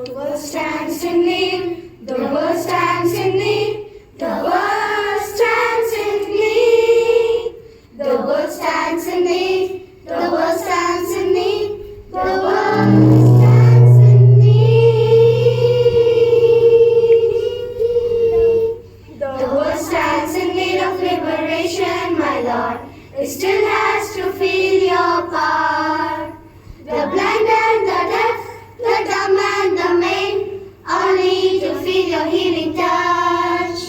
The world stands in need. The world stands in need. The world stands in need. The world stands in need. The world stands in need. The world stands in need. The world stands in need of liberation, my Lord. It still has to feel your power. The blind and the deaf, the dumb and the maimed, all need to feel your healing touch.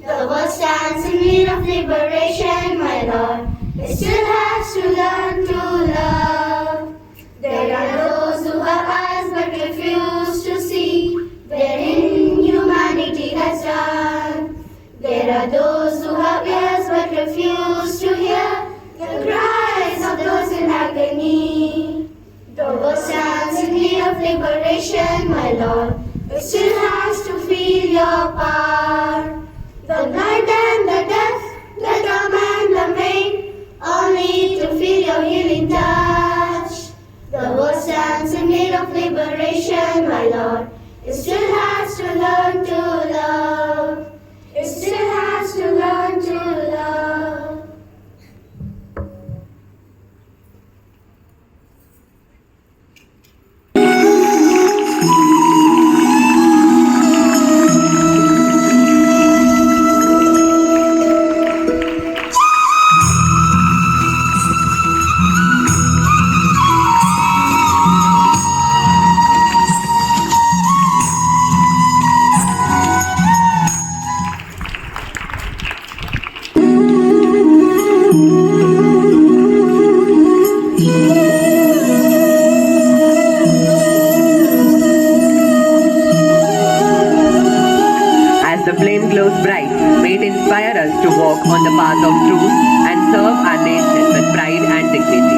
The world stands in need of liberation, my Lord. It still has to learn to love. There are those who have eyes but refuse to see their inhumanity has done. There are those who have ears but refuse to hear the cries of those in agony. The world stands in need of liberation, my Lord. It still has to feel your power. The blind and the deaf, the dumb and the maimed, all need to feel your healing touch. The world stands in need of liberation, my Lord. It still has to learn to love. It still has to learn to love. As the flame glows bright, may it inspire us to walk on the path of truth and serve our nation with pride and dignity.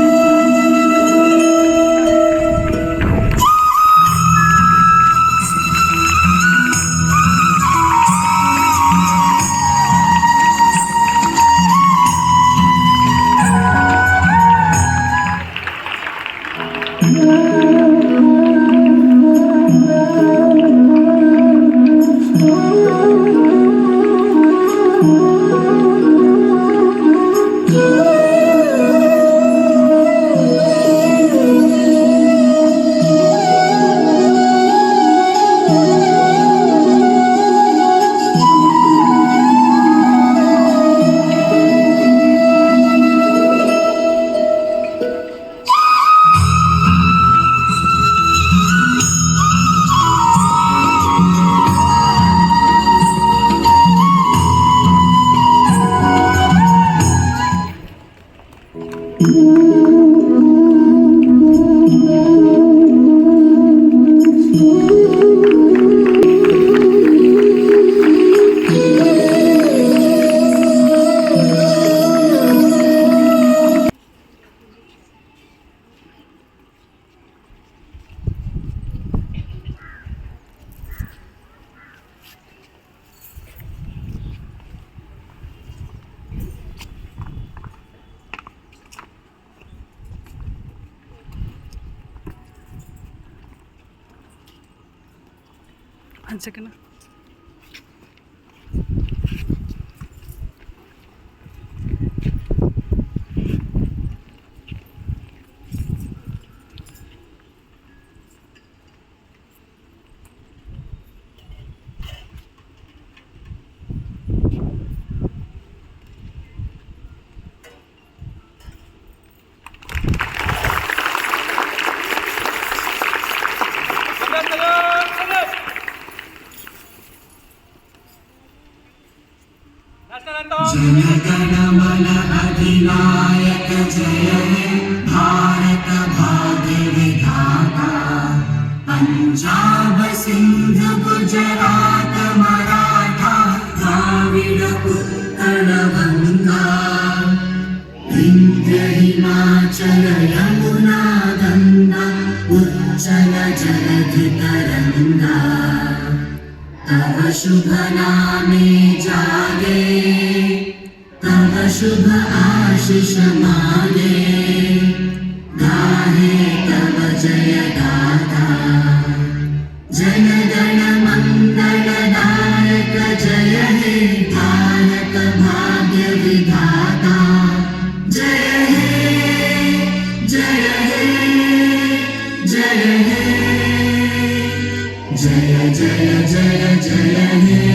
One second. Jana Gana Mana अधिनायक जय हे भारत भाग्य विधाता पंजाब सिंध गुजरात मराठा द्राविड उत्कल गंगा विंध्य हिमाचल यमुना गंगा उच्चल जलधि तरंगा तव शुभ नामे जागे तव शुभ आशीष मागे गाहे तव जय गाथा जनगणमङ्गलदायक जय हे भारत भाग्य विधाता जय हे जय हे जय हे जय जय जय जय हे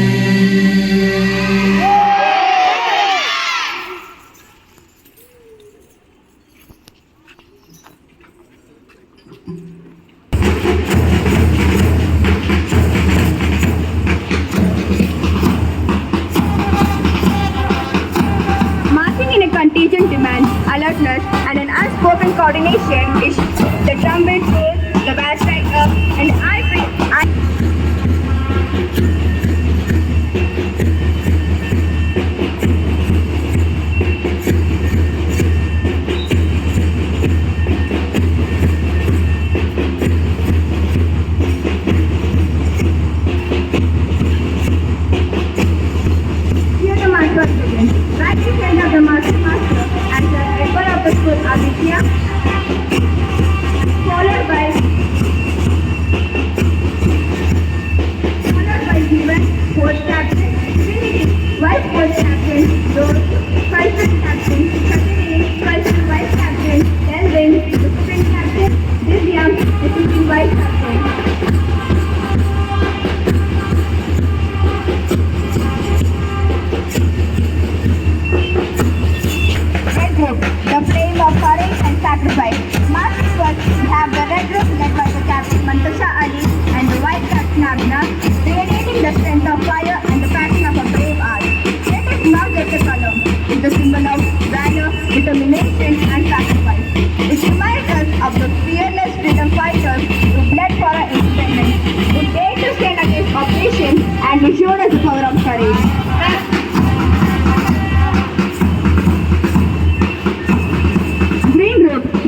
Contingent demand, alertness, and an unspoken coordination is the trumpet roll, the bass strike up, and here the master begins. Right in front of the master and the member of the school Aditya, followed by Jeevan, fourth captain, Trinity, vice fourth captain, Rose, cultural captain, Sakini, cultural vice captain, Elvin, assistant captain, Divya, assistant vice captain. The flame of courage and sacrifice. Marching first, we have the red group led by the captain Mantasha Ali and the white captain Agna, radiating the strength of fire and the passion of a brave art. Red is not just a color, it's a symbol of valor, determination and sacrifice. It reminds us of the fearless freedom fighters who bled for our independence, who dared to stand against oppression and who showed us the power of courage.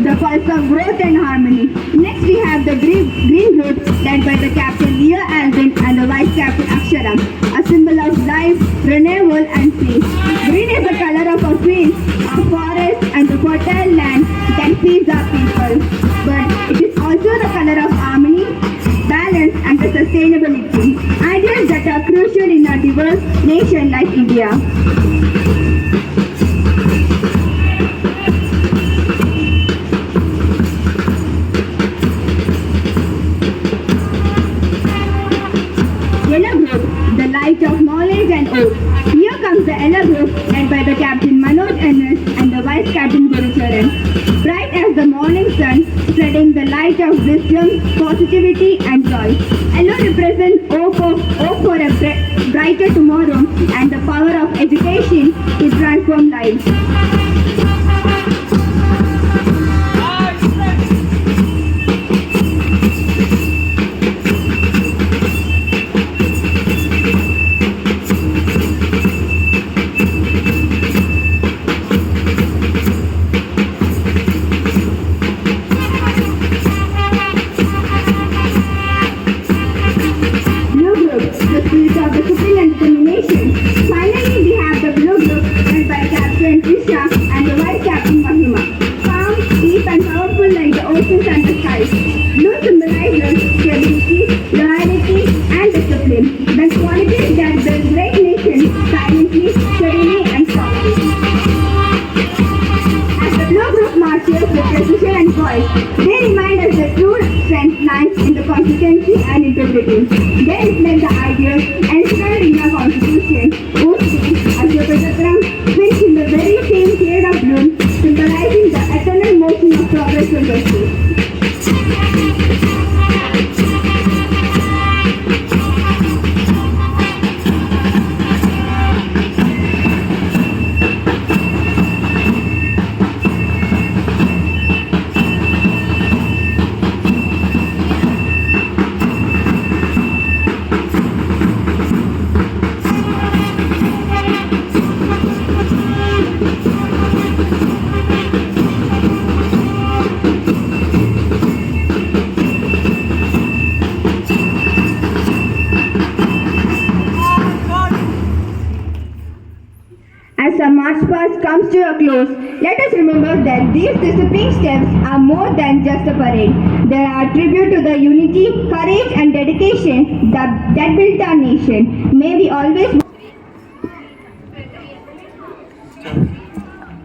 The pulse of growth and harmony. Next we have the green group led by the captain Leah Alvin and the vice captain Akshara, a symbol of life, renewal and peace. Green is the color of a field, a forest and the fertile land that feeds our people. But it is also the color of harmony, balance and the sustainability. Ideas that are crucial in a diverse nation like India. The light of knowledge and oath. Here comes the yellow group led by the captain Manoj N.S. and the vice captain Gurucharan. Bright as the morning sun, spreading the light of wisdom, positivity and joy. Yellow represents hope for a brighter tomorrow and the power of education to transform lives. They remind us that true strength lies in the consistency and integrity. They reflect the ideas enshrined in our constitution, whose name, Ashoka Chakram, fits in the very same shade of blue, symbolizing the eternal motion of progress and justice. As the march past comes to a close, let us remember that these disciplined steps are more than just a parade. They are tribute tribute to the unity, courage and dedication that built our nation. May we always...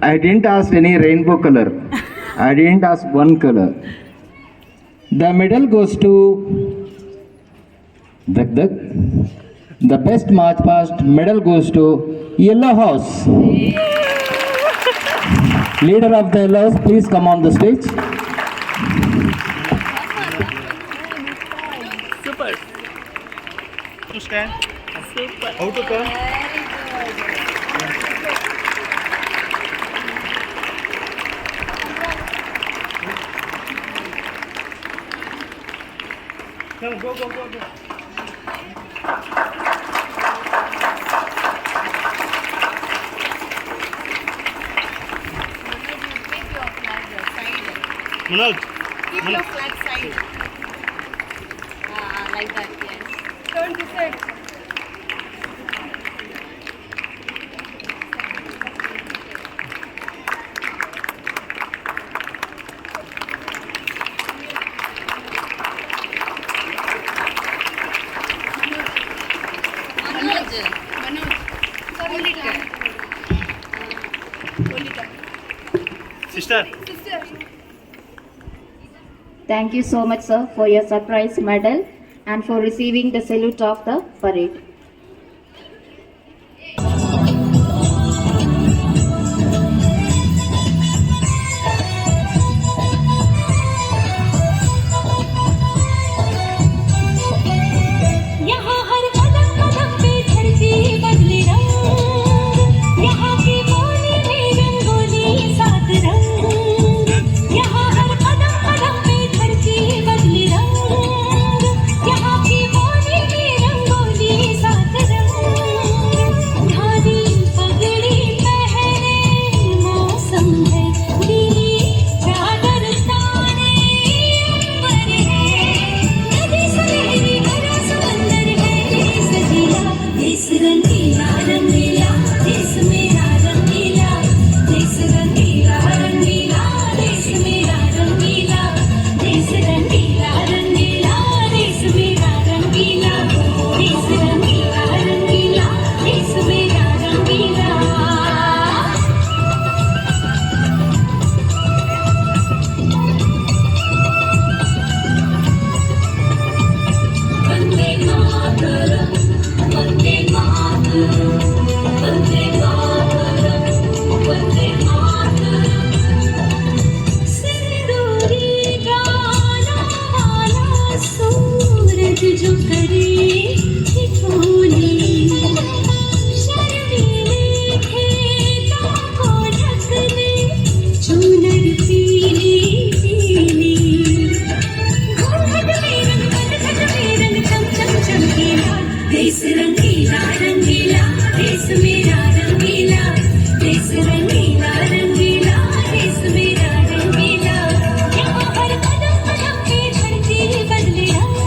I didn't ask any rainbow color. I didn't ask one color. The medal goes to Dak Dak. The best march past medal goes to Yellow House. Leader of the Yellow House, please come on the stage. Super. To stand. Super. How to turn? Come, go. Manoj. Keep your flag side. Like that, yes. Turn to side. Manoj. Hold it up. Sister. Thank you so much, sir, for your surprise medal and for receiving the salute of the parade. यहाँ हर कदम कदम पे धरती बदले रंग, यहाँ की बोली में रंगोली सात रंग, यहाँ हर कदम कदम पे धरती बदले रंग, यहाँ की बोली में रंगोली सात रंग, धानी पगड़ी पहने मौसम है नीली चादर ताने अंबर है, नदी सुनहरी हरा समंदर है सजीला, देश रंगीला रंगीला, देश मेरा रंगीला, देश रंगीला रंगीला, देश मेरा रंगीला, देश रंगीला रंगीला, देश मेरा रंगीला, देश रंगीला रंगीला, देश मेरा रंगीला। वंदे मातरम, वंदे मातरम, वंदे मातरम, वंदे मातरम। सिंदूरी गाना वाला सूरज जो करे ठिठोली, शर्मीले खेतों को ढकने चूनर पीली पीली, घूंघट में रंग खटखट में रंग चम चम चमकीला, देश रंगीला रंगीला, देश मेरा रंगीला, देश रंगीला रंगीला, देश मेरा रंगीला, यहाँ हर कदम कदम पे धरती बदले रंग,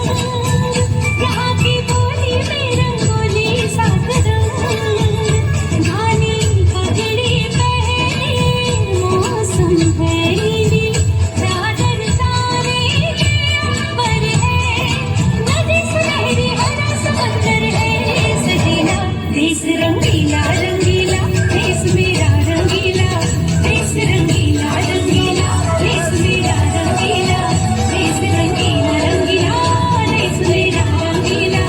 यहाँ की बोली में रंगोली सात रंग, धानी पगड़ी पहने मौसम है नीली चादर ताने अंबर है, नदी सुनहरी हरा समंदर है सजीला, देश रंगीला रंगीला, देश मेरा रंगीला, देश रंगीला रंगीला, देश मेरा रंगीला, देश रंगीला रंगीला, देश मेरा रंगीला,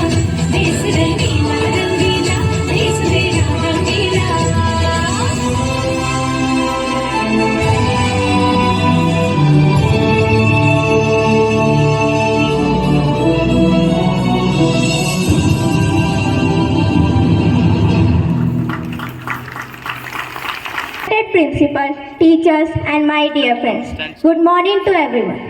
देश रंगीला रंगीला, देश मेरा रंगीला। Respected principal, teachers and my dear friends, good morning to everyone.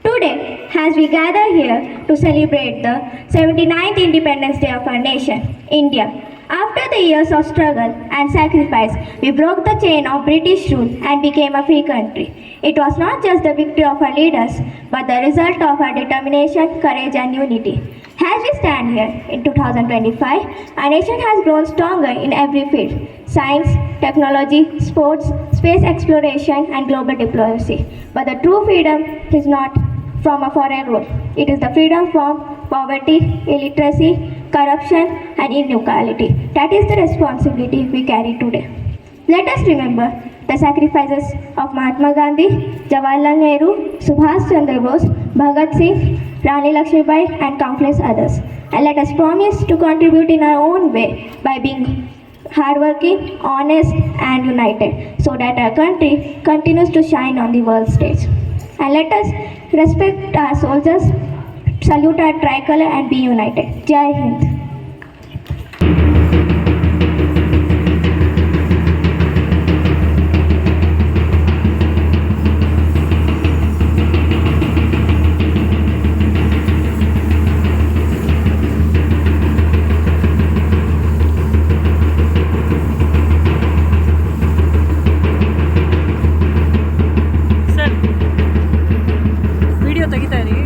Today, as we gather here to celebrate the 79th Independence Day of our nation, India, after the years of struggle and sacrifice, we broke the chain of British rule and became a free country. It was not just the victory of our leaders, but the result of our determination, courage and unity. As we stand here in 2025, our nation has grown stronger in every field: science, technology, sports, space exploration, and global diplomacy. But the true freedom is not from a foreign rule. It is the freedom from poverty, illiteracy, corruption, and inequality. That is the responsibility we carry today. Let us remember the sacrifices of Mahatma Gandhi, Jawaharlal Nehru, Subhash Chandra Bose, Bhagat Singh, Rani Lakshmibai, and countless others. And let us promise to contribute in our own way by being hardworking, honest, and united, so that our country continues to shine on the world stage. And let us respect our soldiers, salute our tricolor, and be united. Jai Hind. Sir video ತೆಗಿತಾ ಇರಿ.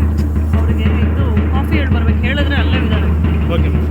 ಅವ್ರಿಗೆ ಇದು coffee ಹೇಳಿ ಬರ್ಬೇಕು, ಹೇಳಿದ್ರೆ ಅಲ್ಲೇ ವಿಧಾನ. Okay ma'am.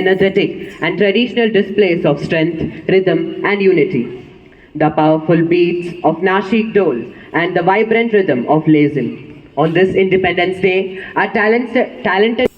Energetic and traditional displays of strength, rhythm, and unity. The powerful beats of Nashik Dole and the vibrant rhythm of Lazim. On this Independence Day, our talented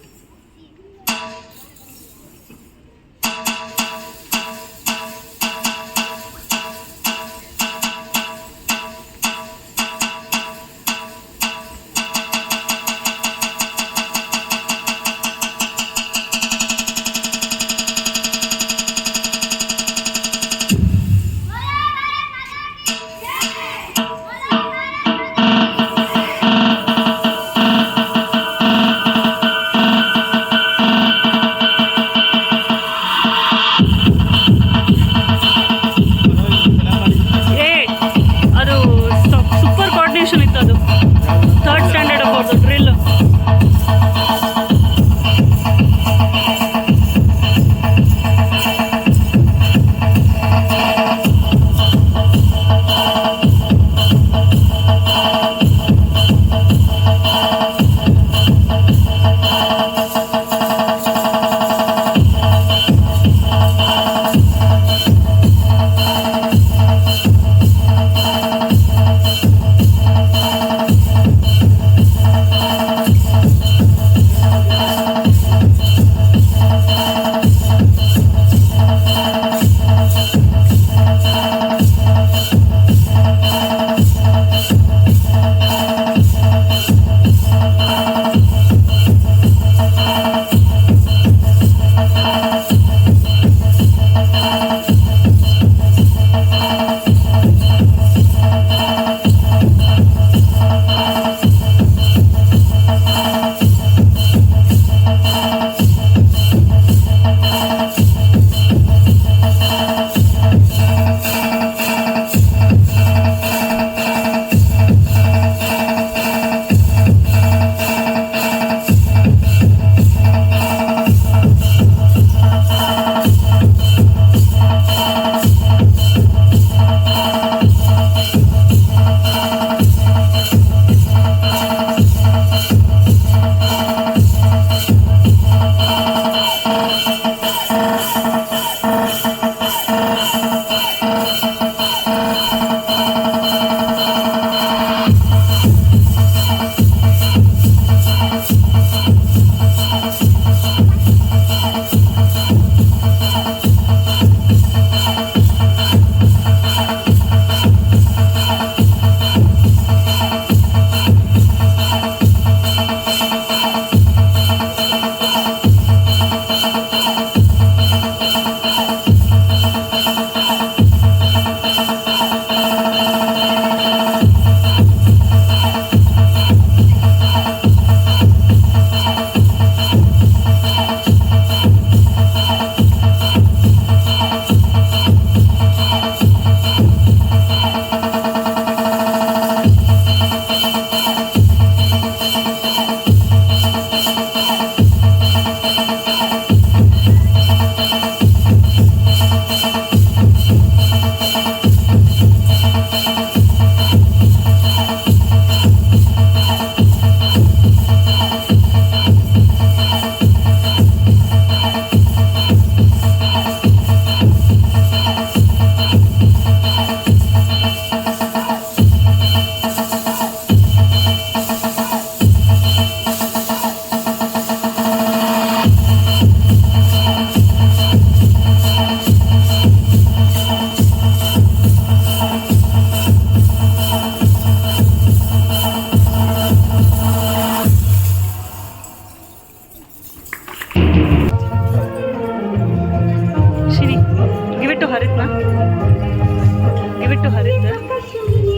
Give it to Harit.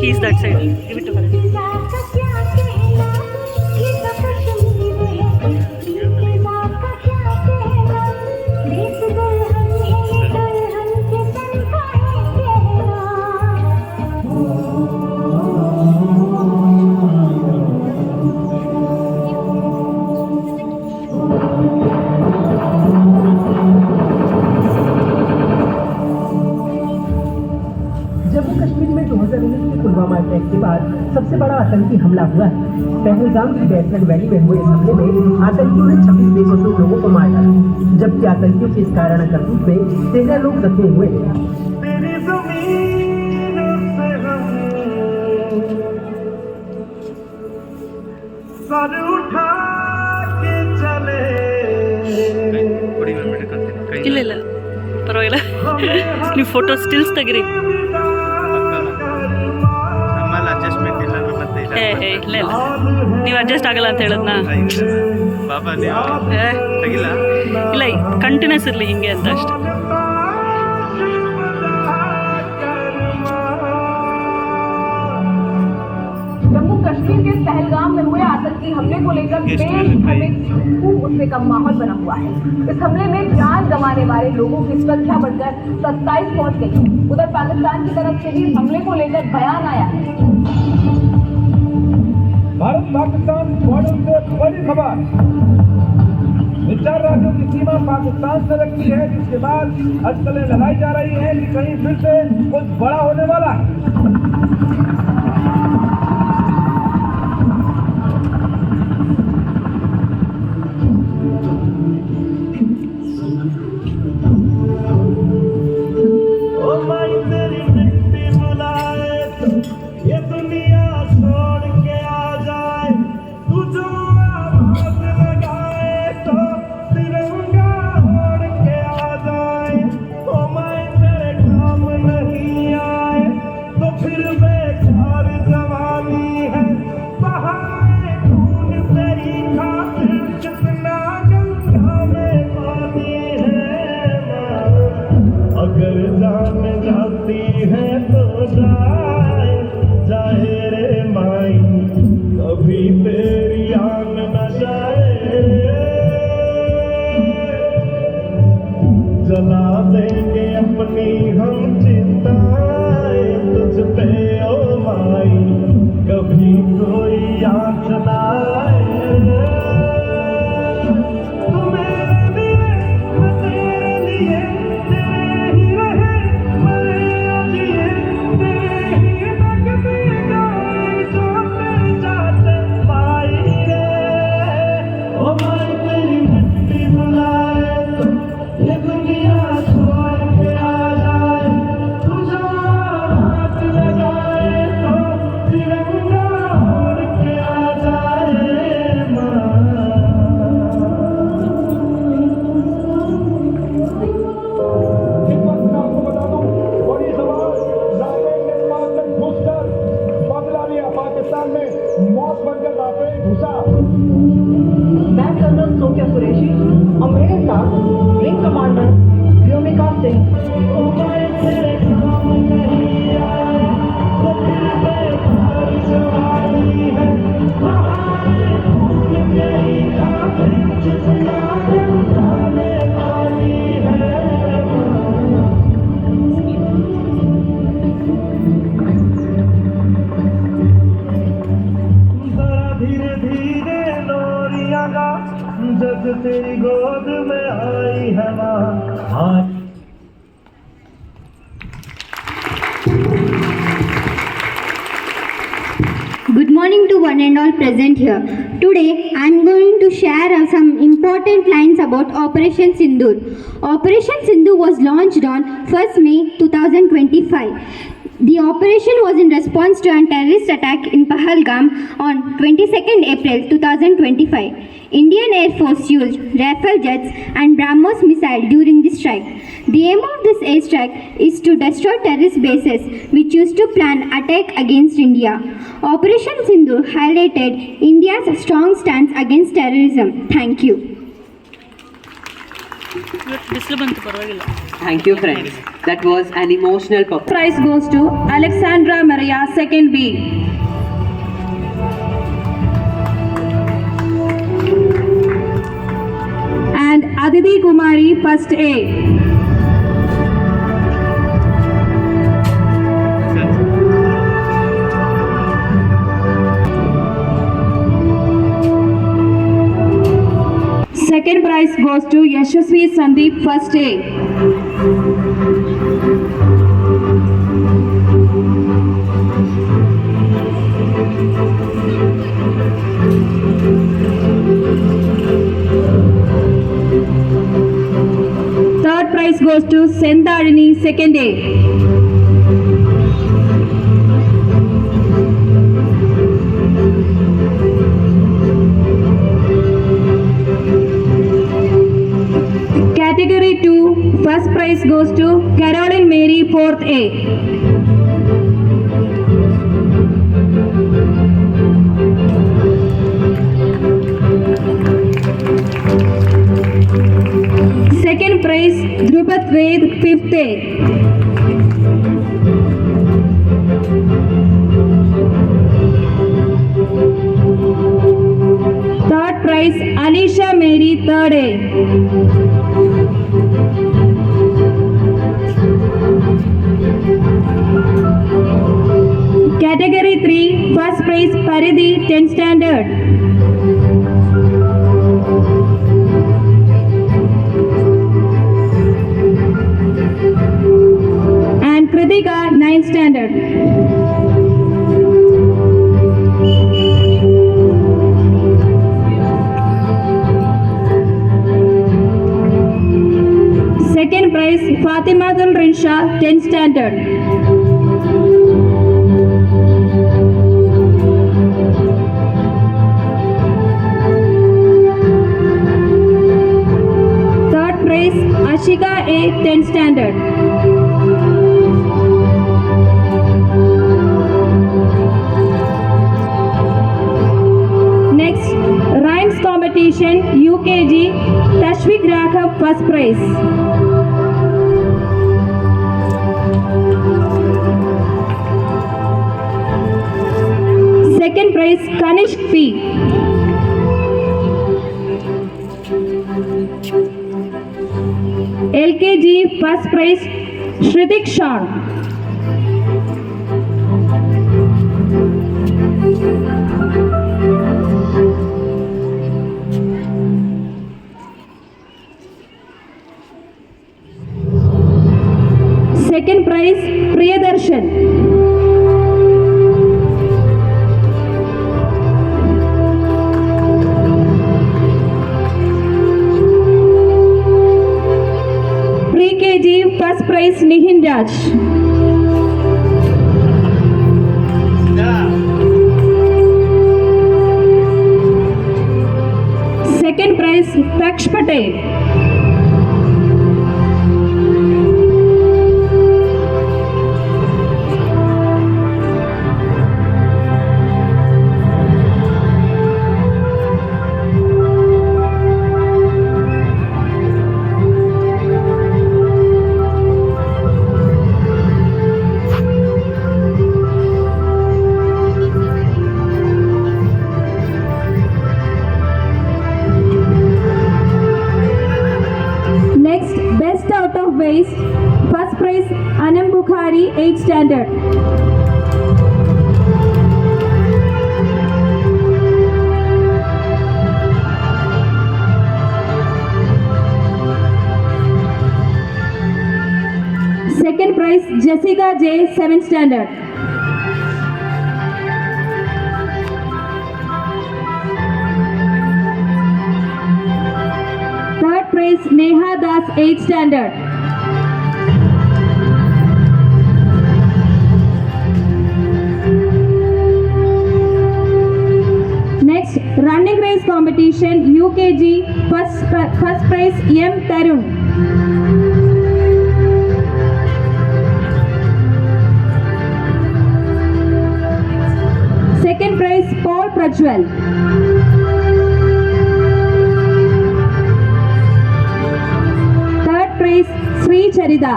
He's that side. Give it to Harit. Jammu Kashmir में 2019 के Pulwama attack के बाद सबसे बड़ा आतंकी हमला हुआ है। पहलगाम की डेसर्ट वैली में हुए इस हमले में आतंकियों ने 26 बेकसूर लोगों को मार डाला, जबकि आतंकियों की इस कायराना करतूत में 13 लोग जख्मी हुए। ಇಲ್ಲ ಇಲ್ಲ ಪರವಾಗಿಲ್ಲ ನೀವು ಫೋಟೋ ಸ್ಟಿಲ್ಸ್ ತೆಗಿರಿ. ಇಲ್ಲ ಇಲ್ಲ ನೀವು ಅಡ್ಜಸ್ಟ್ ಆಗಲ್ಲ ಅಂತ ಹೇಳದ್ನ ಇಲ್ಲ ಕಂಟಿನ್ಯೂಸ್ ಇರಲಿ ಹಿಂಗೆ ಅಂತ ಅಷ್ಟೆ. जम्मू कश्मीर के पहलगाम में हुए आतंकी हमले को लेकर देश भर में खूब गुस्से का माहौल बना हुआ है। इस हमले में जान गंवाने वाले लोगों की संख्या बढ़कर 27 पहुंच गई। उधर पाकिस्तान की तरफ से भी इस हमले को लेकर बयान आया है। भारत पाकिस्तान बॉर्डर से बड़ी खबर, इन 4 राज्यों की सीमा पाकिस्तान से लगती है, जिसके बाद अटकलें लगाई जा रही है कि कहीं फिर से कुछ बड़ा होने वाला है। जला देंगे अपनी हम चिंताएं तुझ पे ओ माई, कभी कोई आँच ना आए। तू मेरे लिए मैं तेरे लिए, तेरे ही रहे मैं जिए, तेरे ही तक भी कोई जाते जाते पाई रे। ओ माई तेरी मिट्टी बुलाए तो ये दुनिया छोड़ के आ जाए, तुझे हाथ लगाए तो तिरंगा उड़ के आ जाए माँ। इस वक्त मैं आपको बता दूं, बड़ी सवाल राफेल ने पाक तक घुसकर बदला लिया, पाकिस्तान में मौत बनकर राफेल घुसा। मैं कर्नल सोफिया कुरैशी और मेरे साथ विंग कमांडर व्योमिका सिंह। धीरे धीरे डोरियां गा, जब तेरी गोद में आई है माँ। Good morning to one and all present here. Today I am going to share some important lines about Operation Sindoor. Operation Sindoor was launched on 1st May 2025. The operation was in response to a terrorist attack in Pahalgam on 22nd April 2025. Indian Air Force used Rafale jets and BrahMos missile during the strike. The aim of this airstrike is to destroy terrorist bases which used to plan attack against India. Operation Sindoor highlighted India's strong stance against terrorism. Thank you. ಇವತ್ತು ಬಿಸಿಲು ಬಂತು ಪರವಾಗಿಲ್ಲ. Thank you, friends. That was an emotional performance. Prize goes to Alexandra Maria, 2nd B. And Aditi Kumari, 1st A. Second prize goes to Yashasvi Sandeep, 1st A. Third prize goes to Sendalini, 2nd A. Category 2, first prize goes to Caroline Mary, 4th A. Second prize, Dhrupat Ved, 5th A. Third prize, Alisha Mary, 3rd A. Category 3, first prize, Paridhi, 10th standard. And Kritika, 9th standard. Second prize, Fatimatul Rinsha, 10th standard. Third prize, Ashika A, 10th standard. Next, rhymes competition, UKG, Tashvik Raghav, first prize. Second prize, Kanishk P. LKG, first prize, Shritik Sean. Second prize, Priyadarshan. Pre-KG, first prize, Nihin Raj. Second prize, Taksh Patel. Next, best out of waste, first prize, Anam Bukhari, 8th standard. Second prize, Jessica J, 7th standard. Third prize, Neha Das, 8th standard. Next, running race competition, UKG, first prize, M. Tarun. Second prize, Paul Prajwal. Nida.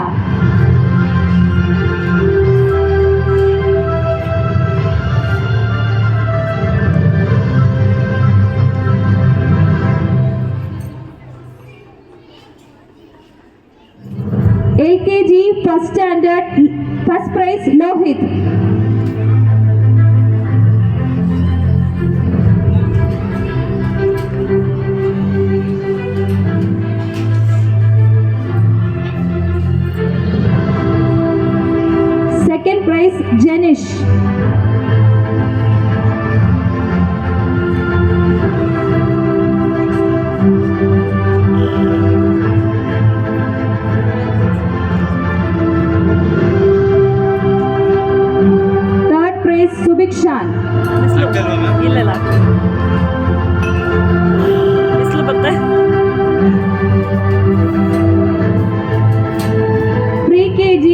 LKG first standard first prize Lohit. Second prize Janish. Third prize Subikshan. ಇಲ್ಲ ಇಲ್ಲ ಬಿಸಿಲು ಬತ್ತೆ Pre-KG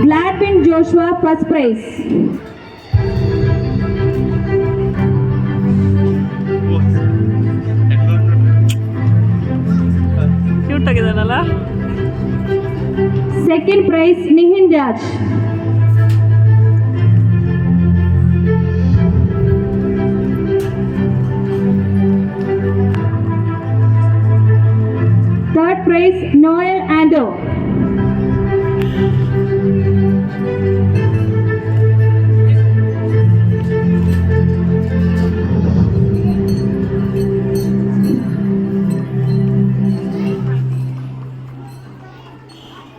Gladwin Joshua first prize. Cute ಆಗಿದಾನಲ್ಲ Second prize Nihin Raj. Third prize Noel Ando.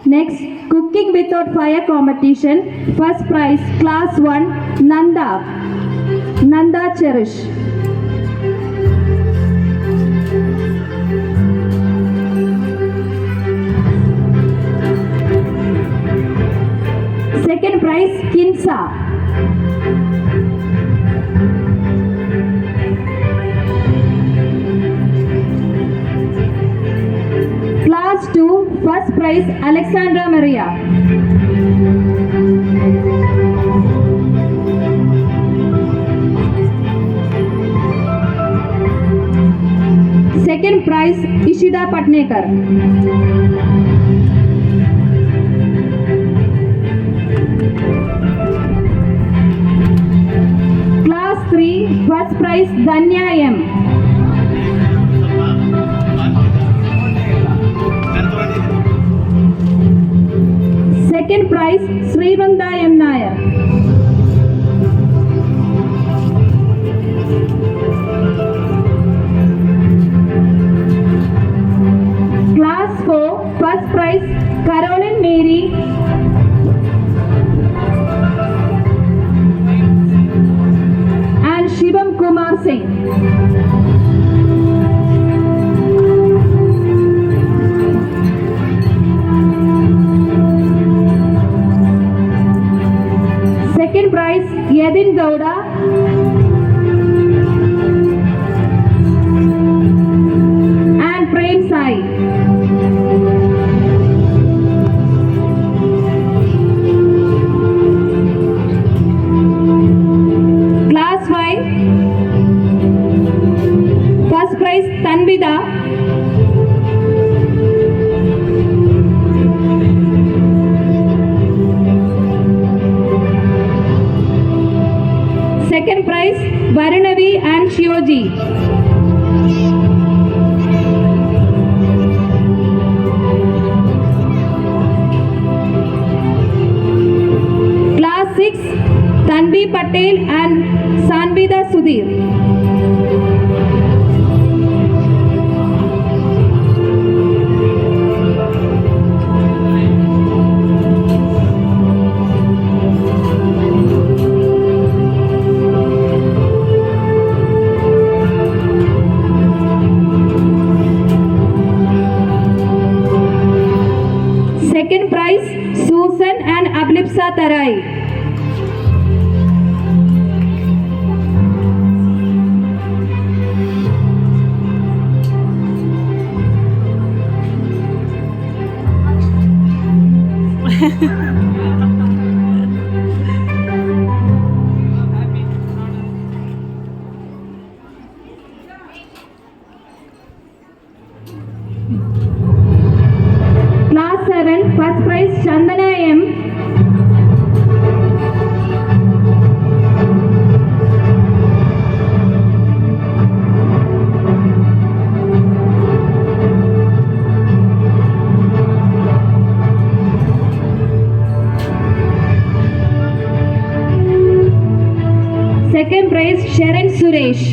Next, cooking without fire competition. First prize, class 1, Nanda Cherish. Second prize, Kinsa. Class 2, first prize, Alexandra Maria. Second prize, Ishida Patnekar. Class 3, first prize, Danya M. Second prize, Srivanda M. Nair. Class 4, first prize, Caroline Mary. And Shivam Kumar Singh. Second prize, Yadin Gowda. And Prem Sai. Class 5, first prize, Tanvida. Second prize, Varunavi and Shioji. Class 6, Tanvi Patel and Sanvida Sudhir. Second prize, Susan and Ablipsa Tarai. Class 7, first prize prize Sharon Suresh.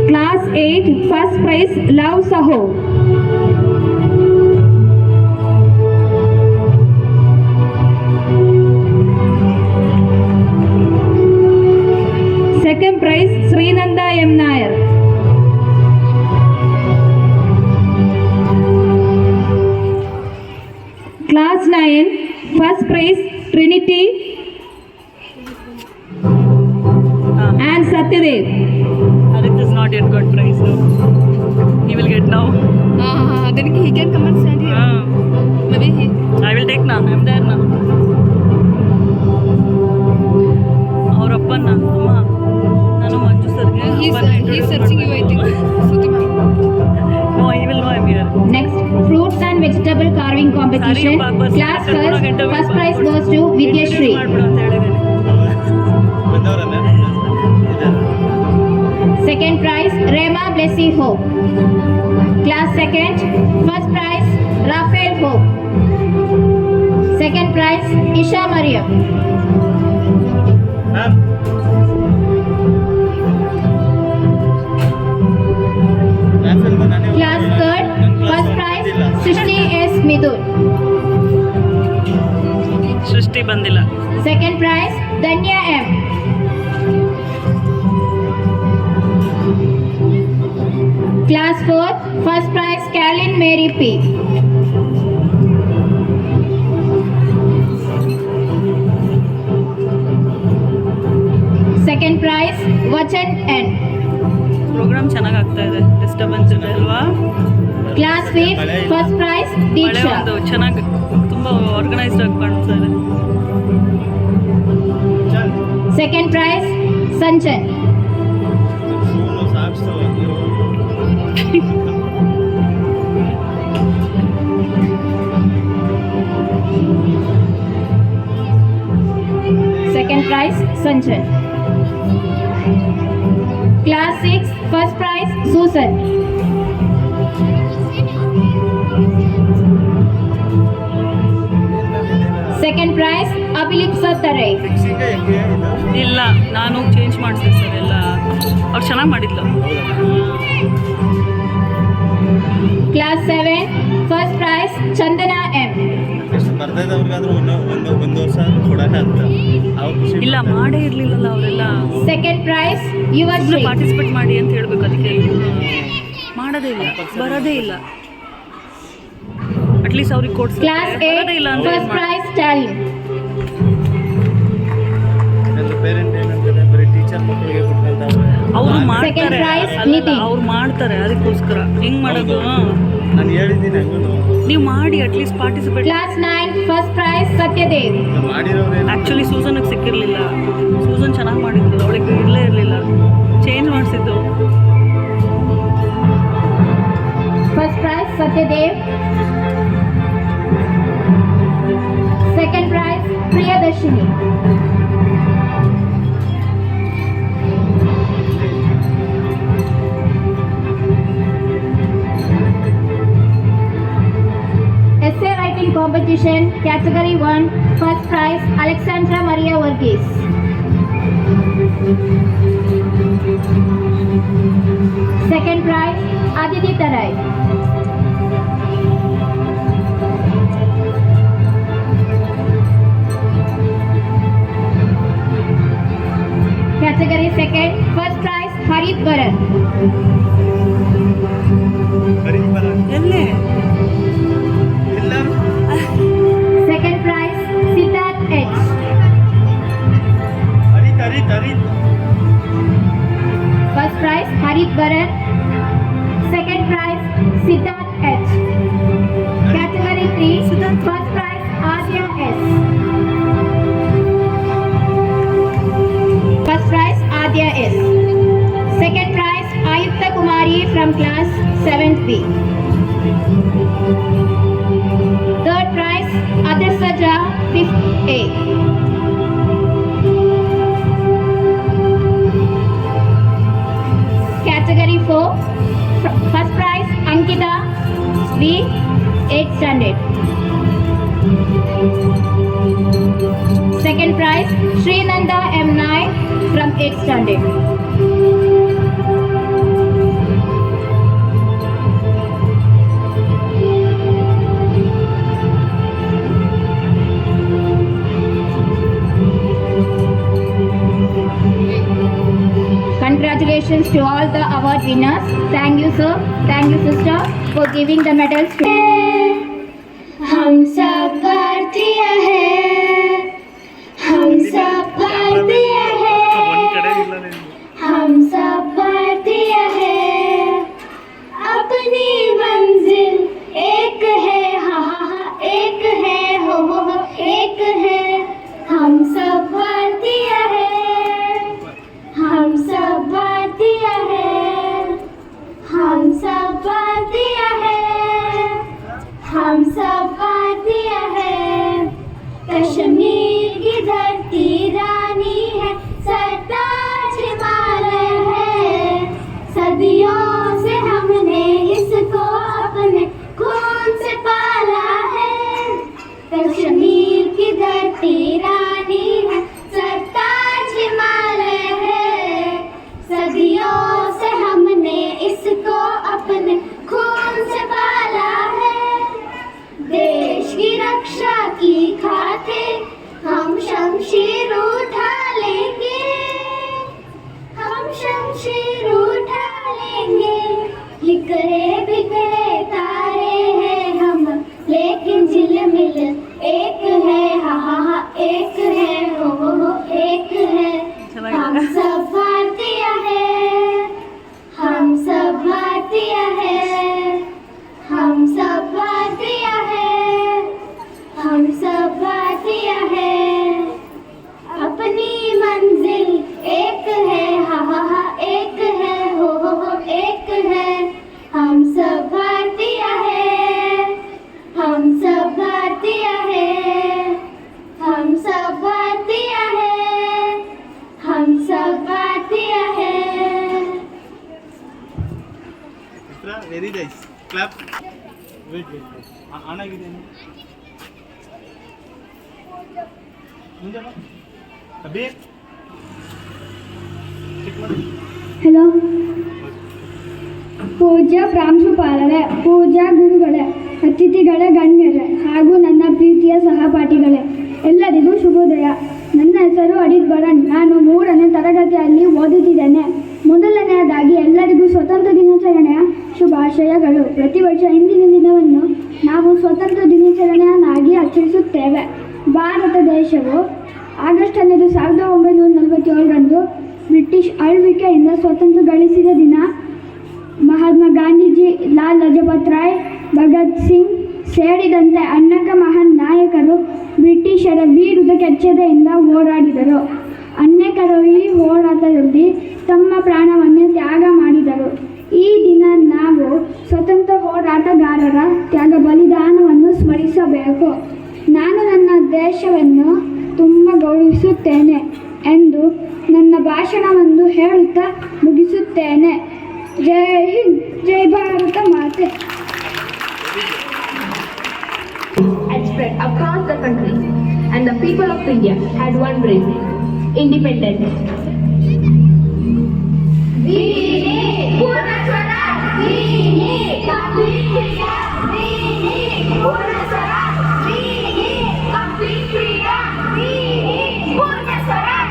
Class 8 first prize Love Saho. Second prize Srinanda M. Nair. Class 9 first prize Trinity and Satyadev. Adit is not yet got prize. No. He will get now. Then he can come and stand here. Maybe he. I will take now. I'm there now. ಅವ್ರ ಅಪ್ಪನ ಅಮ್ಮ ನಾನು ಮಂಜು ಸರ್ಗೆ He's searching you, I think. No, he will know I'm here. Next, fruits and vegetable carving competition. Class first prize goes to Vidyashri. ಮಾಡ್ಬಿಡು ಅಂತ ಹೇಳಿದ್ದೀನಿ. Second prize Rema Blessy Hope. Class second, first prize Raphael Hope. Second prize Isha Mariam. Class third, first prize Srishti S. Midun. ಸೃಷ್ಟಿ ಬಂದಿಲ್ಲ. Second prize Danya M. Class 4, first prize Caroline Mary P. Second prize Vachan N. Program ಚೆನ್ನಾಗಿ ಆಗ್ತಾ ಇದೆ. Disturbance ಇದೆ ಅಲ್ವಾ? Class 5, first prize ಮಳೆ Deeksha. ಒಂದು ಚೆನ್ನಾಗಿ ತುಂಬ ಆರ್ಗನೈಸ್ಡ್ ಆಗಿ ಕಾಣಿಸ್ತಾ ಇದೆ. Second prize Sanchan. Second prize Sanchan. Class 6, first prize Susan. Second prize Abilipsa Tarai. ಇಲ್ಲ ನಾನು ಚೇಂಜ್ ಮಾಡಿಸಿದೆ ಸರ್ ಎಲ್ಲ. ಅವ್ರು ಚೆನ್ನಾಗಿ ಮಾಡಿದ್ಲು. Class 7, first prize Chandana M. ಇಲ್ಲ ಮಾಡೇ ಇರಲಿಲ್ಲಲ್ಲ ಅವರೆಲ್ಲ. Second prize Yuvashri. ಪಾರ್ಟಿಸಿಪೇಟ್ ಮಾಡಿ ಅಂತ ಹೇಳ್ಬೇಕು. ಅದಕ್ಕೆ ಮಾಡೋದೇ ಇಲ್ಲ, ಬರೋದೇ ಇಲ್ಲ. ಅಟ್ಲೀಸ್ಟ್ ಅವ್ರಿಗೆ ಕೊಡ್ಸಿ Class 8, first prize Stalin. ಅವರು Second ಮಾಡ್ತಾರೆ, prize ಅಲ್ಲ, Nitin. ಅವ್ರು ಮಾಡ್ತಾರೆ. ಅದಕ್ಕೋಸ್ಕರ ಹಿಂಗ್ ಮಾಡೋದು. ನಾನು ಹೇಳಿದ್ದೀನಿ ನೀವು ಮಾಡಿ at least participate. Class 9, first prize Satyadev. ಮಾಡಿರೋರೇನು ಆ್ಯಕ್ಚುಲಿ ಸೂಸನ್ಗೆ ಸಿಕ್ಕಿರಲಿಲ್ಲ. ಸೂಸನ್ ಚೆನ್ನಾಗಿ ಮಾಡಿದ್ರು, ಅವಳಿಗೆ ಇರಲೇ ಇರಲಿಲ್ಲ. ಚೇಂಜ್ ಮಾಡಿಸಿದ್ದು. First prize Satyadev. Second prize Priyadarshini. Essay writing competition, category 1, first prize Alexandra Maria Varghese. Second prize Aditi Tarai. Category second, first prize Harit Bharat. ಎಲ್ಲೇ Second prize Siddharth H. First prize Harit Bharat. Second prize Siddharth H. Category 3, first prize Adya S. First prize Adya S. Second prize Ayutta Kumari from class 7th B. Third prize Adarsaja 5th A. Category 4, first prize Ankita V. 8th standard. Second prize, Srinanda M. Naik from 8th standard. Congratulations to all the award winners. Thank you, sir. Thank you, sister, for giving the medals to. हम सब भारतीय हैं, हम सब भारतीय हैं, हम सब भारतीय हैं, अपनी मंजिल एक है, हा हा हा एक है, हो एक है, हम सब भारतीय हैं, हम सब भारतीय हैं, हम सब भारतीय हैं, हम सब भारतीय हैं, कश्मीर की धरती रानी है, सरताज हिमालय है, सदियों से हमने इसको अपने खून से पाला है, कश्मीर की धरती रानी है, सरताज हिमालय है, सदियों से हमने इसको अपने खून से पाला है, देश की रक्षा की खातिर हम शमशीर उठा लेंगे, हम शमशीर उठा लेंगे, बिखरे बिखरे तारे हैं हम, लेकिन झिलमिल एक है, हा हा हा एक है, हो एक है, हम सब भारतीय हैं, हम सब भारतीय हैं, हम सब भारतीय हैं, हम सब भारतीय हैं, अपनी मंजिल एक है, हा हा हा एक है, हो एक है, हम सब भारतीय हैं, हम सब भारतीय हैं, हम सब भारतीय हैं, हम सब भारतीय हैं. Very nice. Clap. Wait. ಆನಾಗಿದೆ ಮುಂದೆ ಬಾ ಅಬೇ ಚೆಕ್ ಮಾಡಿ. ಹಲೋ. ಪೂಜ್ಯ ಪ್ರಾಂಶುಪಾಲರೇ, ಪೂಜ್ಯ ಗುರುಗಳೇ, ಅತಿಥಿಗಳೇ, ಗಣ್ಯರೇ ಹಾಗೂ ನನ್ನ ಪ್ರೀತಿಯ ಸಹಪಾಠಿಗಳೇ, ಎಲ್ಲರಿಗೂ ಶುಭೋದಯ. ನನ್ನ ಹೆಸರು ಅಡಿತ್ ಬರನ್. ನಾನು 3ನೇ ತರಗತಿಯಲ್ಲಿ ಓದುತ್ತಿದ್ದೇನೆ. ಮೊದಲನೆಯದಾಗಿ ಎಲ್ಲರಿಗೂ ಸ್ವತಂತ್ರ ದಿನಾಚರಣೆಯ ಶುಭಾಶಯಗಳು. ಪ್ರತಿ ವರ್ಷ ಇಂದಿನ ದಿನವನ್ನು ನಾವು ಸ್ವತಂತ್ರ ದಿನಾಚರಣೆಯನ್ನಾಗಿ ಆಚರಿಸುತ್ತೇವೆ. ಭಾರತ ದೇಶವು ಆಗಸ್ಟ್ 12, 1947ರಂದು ಬ್ರಿಟಿಷ್ ಆಳ್ವಿಕೆಯಿಂದ ಸ್ವತಂತ್ರ ಗಳಿಸಿದ ದಿನ. ಮಹಾತ್ಮ ಗಾಂಧೀಜಿ, ಲಾಲ್ ಲಜಪತ್ ರಾಯ್, ಭಗತ್ ಸಿಂಗ್ ಸೇರಿದಂತೆ ಅನೇಕ ಮಹಾನ್ ನಾಯಕರು ಬ್ರಿಟಿಷರ ವಿರುದ್ಧ ಕೆಚ್ಚೆದೆಯಿಂದ ಹೋರಾಡಿದರು. ಅನೇಕರು ಈ ಹೋರಾಟದಲ್ಲಿ ತಮ್ಮ ಪ್ರಾಣವನ್ನು ತ್ಯಾಗ ಮಾಡಿದರು. ಈ ದಿನ ನಾವು ಸ್ವತಂತ್ರ ಹೋರಾಟಗಾರರ ತ್ಯಾಗ ಬಲಿದಾನವನ್ನು ಸ್ಮರಿಸಬೇಕು. ನಾನು ನನ್ನ ದೇಶವನ್ನು ತುಂಬ ಗೌರವಿಸುತ್ತೇನೆ ಎಂದು ನನ್ನ ಭಾಷಣವನ್ನು ಹೇಳುತ್ತಾ ಮುಗಿಸುತ್ತೇನೆ. ಜೈ ಹಿಂದ್, ಜೈ ಭಾರತ ಮಾತೆ. Had spread across the country, and the people of India had one dream: independence. We need Purna Swaraj, we need complete freedom, we need Purna Swaraj, we need complete freedom, we need Purna Swaraj.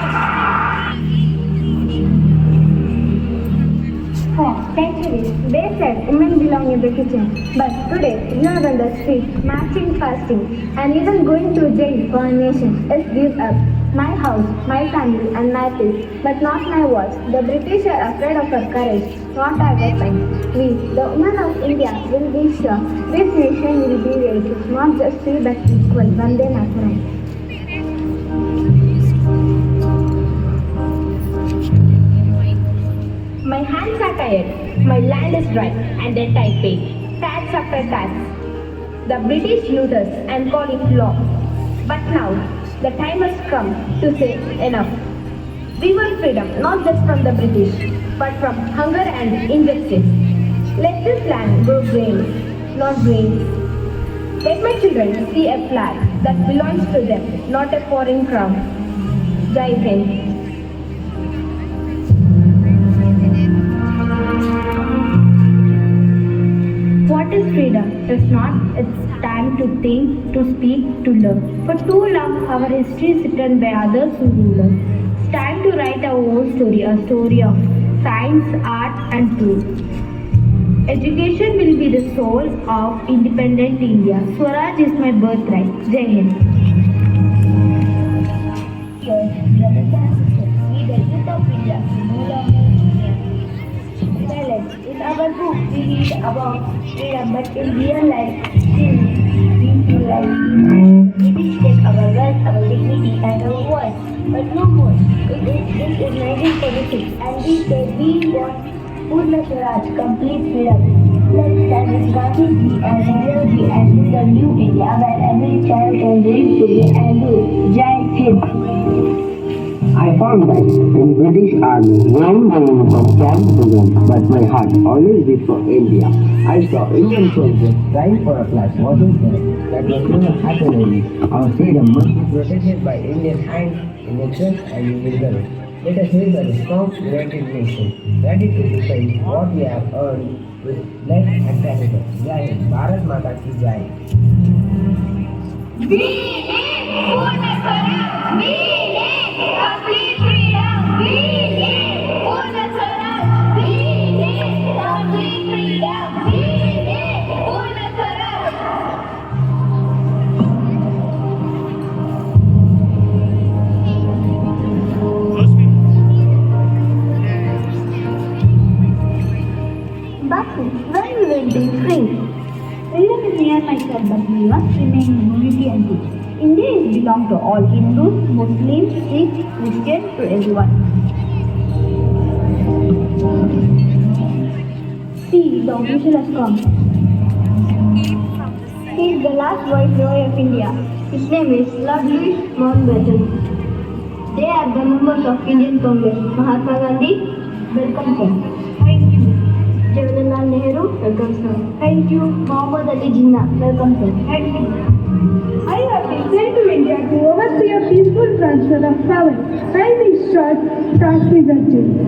For centuries, they said women belong in the kitchen. But today, we are on the street, marching, fasting, and even going to jail for a nation is give up. My house, my family, and my peace, but not my walls. The British are afraid of our courage, not our weapons. We, the women of India, will be sure this nation will be raised, not just free but equal, Vande Mataram. My hands are tired, my land is dry, and their tide pay, tax after tax. The British loot us and call it law. But now, the time has come to say enough. We want freedom not just from the British, but from hunger and injustice. Let this land grow grain, not grains. Let my children see a flag that belongs to them, not a foreign crown. Jai Hind. What is freedom? It's not. It's time to think, to speak, to learn. For too long, our history is written by others who rule us. It's time to write our own story, a story of science, art, and truth. Education will be the soul of independent India. Swaraj is my birthright. Jai Hind. Brothers and sisters, we the youth of India no longer silence. In our book, we read about freedom, but in real life, still we feel like British take our wealth, our dignity, and our voice. But no more. It is 1946, and we say we want Purna Swaraj, complete freedom. Let's stand with Gandhiji and Nehruji and build a new India where every child can dream to be and do. Jai Hind. I found that in British Army, one going from camp to camp, but my heart always beat for India. I saw Indian soldiers dying for a flag wasn't there. That was never happening. Our freedom must be protected by Indian hands in excess and in reserve. Let us build a strong, united nation, ready to defend what we have earned with blood and sacrifice. Jai Hind. Bharat Mata ki Jai. We need Purna Swaraj. We need complete freedom. We need Purna Swaraj. We need complete freedom. We need Purna Swaraj. Baku, when we will be free? Freedom is near myself, but we must remain in unity and peace. India is belong to all Hindus, Muslims, Sikhs, Christians, to everyone. See, the official has come. He is the last Viceroy of India. His name is Ludwig Mountbatten. They are the members of Indian Congress. Mahatma Gandhi, welcome sir. Thank you. Jawaharlal Nehru, welcome sir. Thank you. Muhammad Ali Jinnah, welcome sir. Thank you. I have been sent to India to oversee a peaceful transfer of power. I will short task is achieved.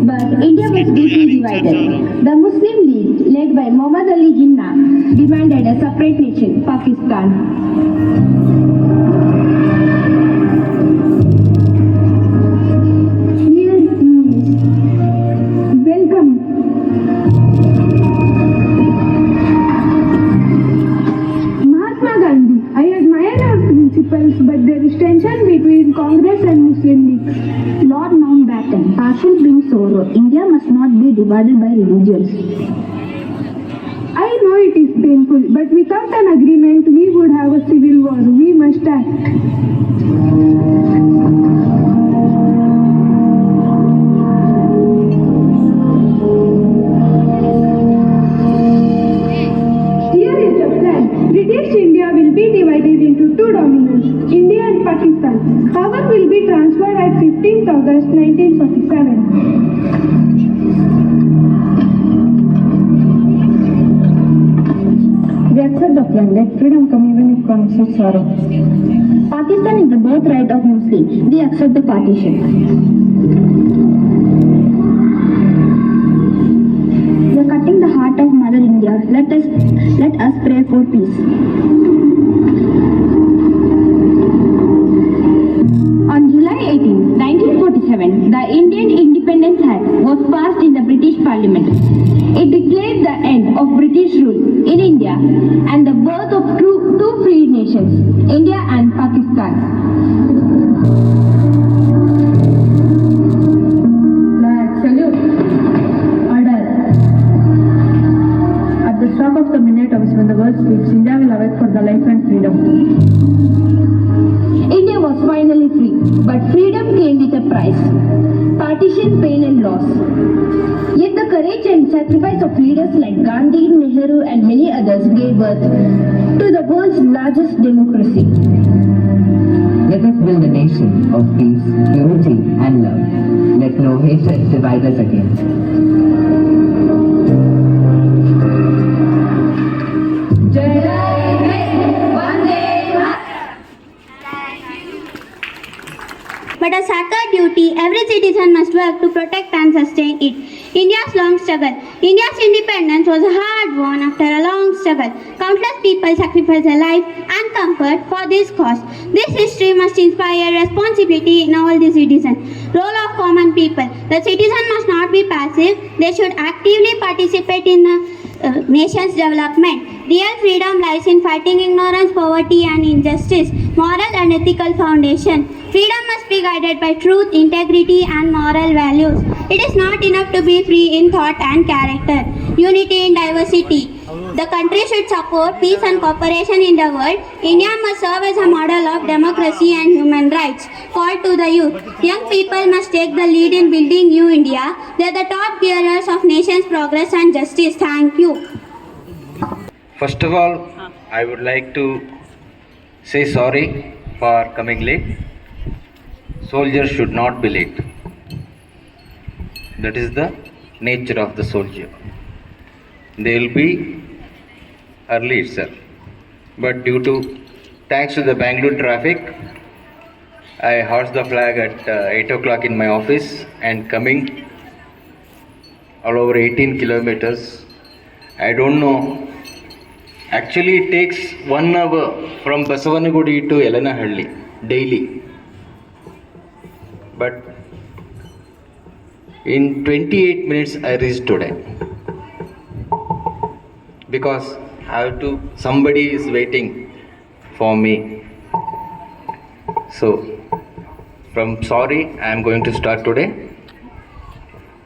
But India was deeply divided. The Muslim League, led by Muhammad Ali Jinnah, demanded a separate nation, Pakistan. But there is tension between Congress and Muslim League. Lord Mountbatten, passion brings sorrow. India must not be divided by religions. I know it is painful, but without an agreement, we would have a civil war. We must act. British India will be divided into two dominions, India and Pakistan. Power will be transferred at 15th August 1947. We accept the plan. Let freedom come even if comes with sorrow. Pakistan is the birthright of Muslims. We accept the partition. We are cutting the heart of Mother India. Let us pray for peace. On July 18, 1947, the Indian Independence Act was passed in the British Parliament. It declared the end of British rule in India and the birth of two free nations, India and Pakistan. Flag salute. Order. At the stroke of the minute hours when the world speaks, India will awake for the life and freedom. India was finally free, but freedom came with a price. Partition, pain and loss. Yet the courage and sacrifice of leaders like Gandhi, Nehru and many others gave birth to the world's largest democracy. Let us build a nation of peace, unity and love. Let let no hatred divide us again. But a sacred duty, every citizen must work to protect and sustain it. India's long struggle. India's independence was hard won after a long struggle. Countless people sacrificed their life and comfort for this cause. This history must inspire responsibility in all the citizens. Role of common people. The citizen must not be passive. They should actively participate in the nation's development. Real freedom lies in fighting ignorance, poverty and injustice. Moral and ethical foundation. Freedom must be guided by truth, integrity and moral values. It is not enough to be free in thought and character. Unity in diversity. The country should support peace and cooperation in the world. India must serve as a model of democracy and human rights. Call to the youth. Young people must take the lead in building new India. They are the top bearers of nation's progress and justice. Thank you. First of all, I would like to say sorry for coming late. Soldiers should not be late. That is the nature of the soldier. They will be early itself. But thanks to the Bangalore traffic, I hoisted the flag at 8 o'clock in my office and coming all over 18 kilometers. I don't know. Actually, it takes 1 hour from Basavanagudi to Yelanahalli daily. But in 28 minutes I reached today. Because somebody is waiting for me. So, sorry, I am going to start today.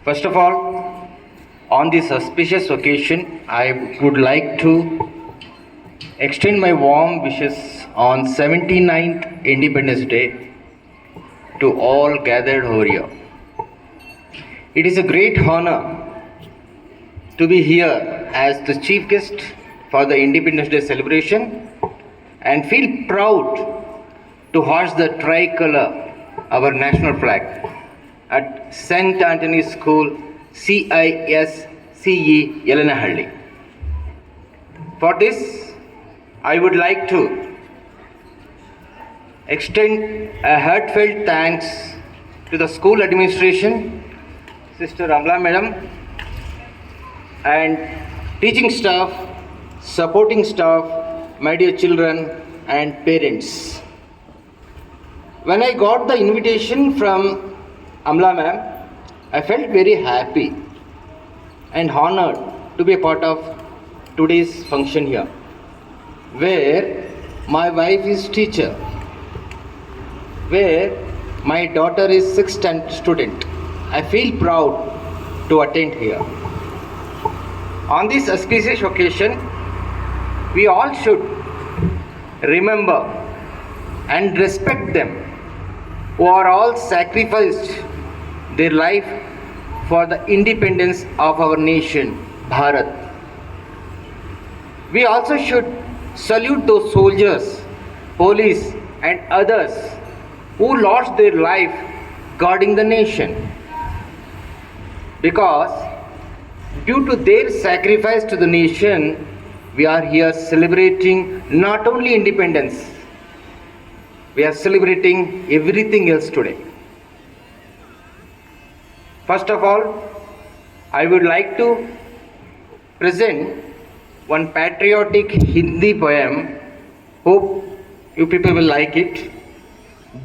First of all, on this auspicious occasion, I would like to extend my warm wishes on 79th Independence Day to all gathered over here. It is a great honor to be here as the chief guest for the Independence Day celebration and feel proud to hoist the tricolor, our national flag, at St. Anthony's School, CISCE, Yelanahalli. For this, I would like to extend a heartfelt thanks to the school administration, Sister Amla Madam, and teaching staff, supporting staff, my dear children and parents. When I got the invitation from Amla Ma'am, I felt very happy and honored to be a part of today's function here, where my wife is teacher, where my daughter is 6th student. I feel proud to attend here. On this auspicious occasion, we all should remember and respect them who are all sacrificed their life for the independence of our nation, Bharat. We also should salute those soldiers, police and others who lost their life guarding the nation. Because due to their sacrifice to the nation, we are here celebrating not only independence, we are celebrating everything else today. First of all, I would like to present one patriotic Hindi poem. Hope you people will like it.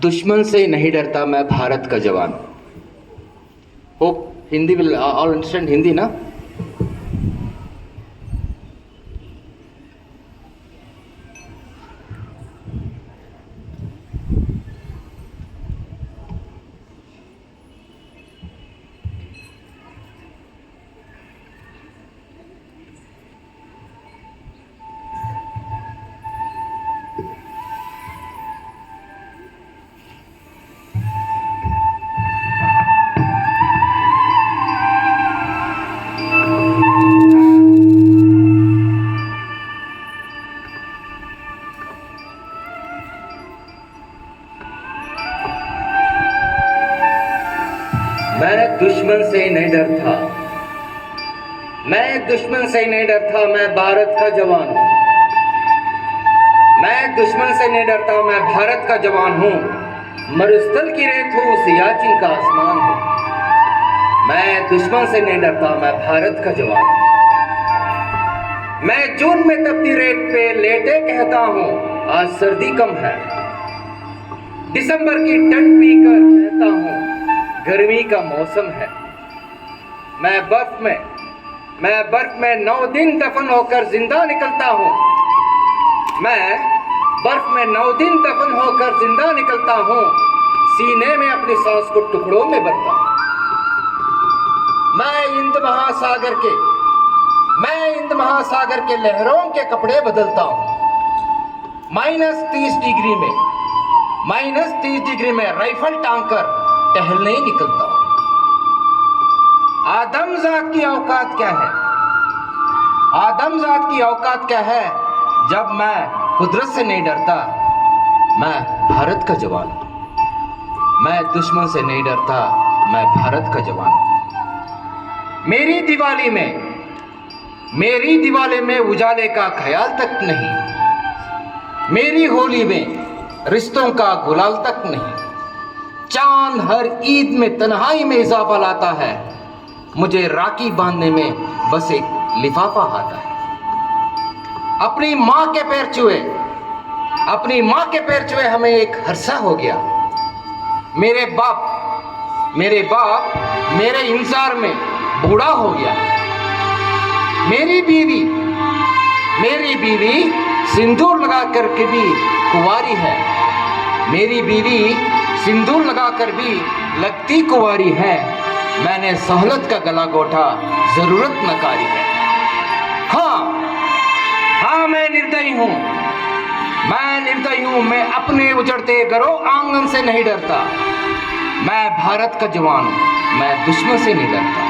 दुश्मन से नहीं डरता मैं भारत का जवान. Hope Hindi will all understand Hindi, na? मैं दुश्मन से नहीं डरता, मैं दुश्मन से नहीं डरता, मैं भारत का जवान हूँ। मैं दुश्मन से नहीं डरता, मैं भारत का जवान हूँ। मरुस्थल की रेत हूँ, सियाचिन का आसमान हूँ। मैं दुश्मन से नहीं डरता, मैं भारत का जवान हूँ। मैं जून में तपती रेत पे लेटे कहता हूँ आज सर्दी कम है। दिसंबर की ठंड पीकर कहता हूँ गर्मी का मौसम है। मैं बर्फ में 9 दिन दफन होकर जिंदा निकलता हूँ। मैं बर्फ में 9 दिन दफन होकर जिंदा निकलता हूँ। सीने में अपनी सांस को टुकड़ों में भरता हूँ। मैं हिंद महासागर के लहरों के कपड़े बदलता हूँ। -30 डिग्री में राइफल टांग कर टहलने निकलता हूँ। आदमजात की औकात क्या है? आदमजात की औकात क्या है? जब मैं कुदरत से नहीं डरता, मैं भारत का जवान हूँ। मैं दुश्मन से नहीं डरता, मैं भारत का जवान हूँ। मेरी दिवाली में उजाले का ख्याल तक नहीं। मेरी होली में रिश्तों का गुलाल तक नहीं। चांद हर ईद में तन्हाई में इजाफा लाता है। मुझे राखी बांधने में बस एक लिफाफा आता है। अपनी माँ के पैर छुए हमें एक हर्षा हो गया। मेरे बाप मेरे इंतजार में बूढ़ा हो गया। मेरी बीवी सिंदूर लगा कर के भी कुंवारी है। मेरी बीवी सिंदूर लगा कर भी लगती कुंवारी है। मैंने सहूलत का गला घोटा, जरूरत नकारी है। हाँ मैं निर्दयी हूँ। मैं अपने उजड़ते घरों आंगन से नहीं डरता। मैं भारत का जवान हूँ। मैं दुश्मन से नहीं डरता,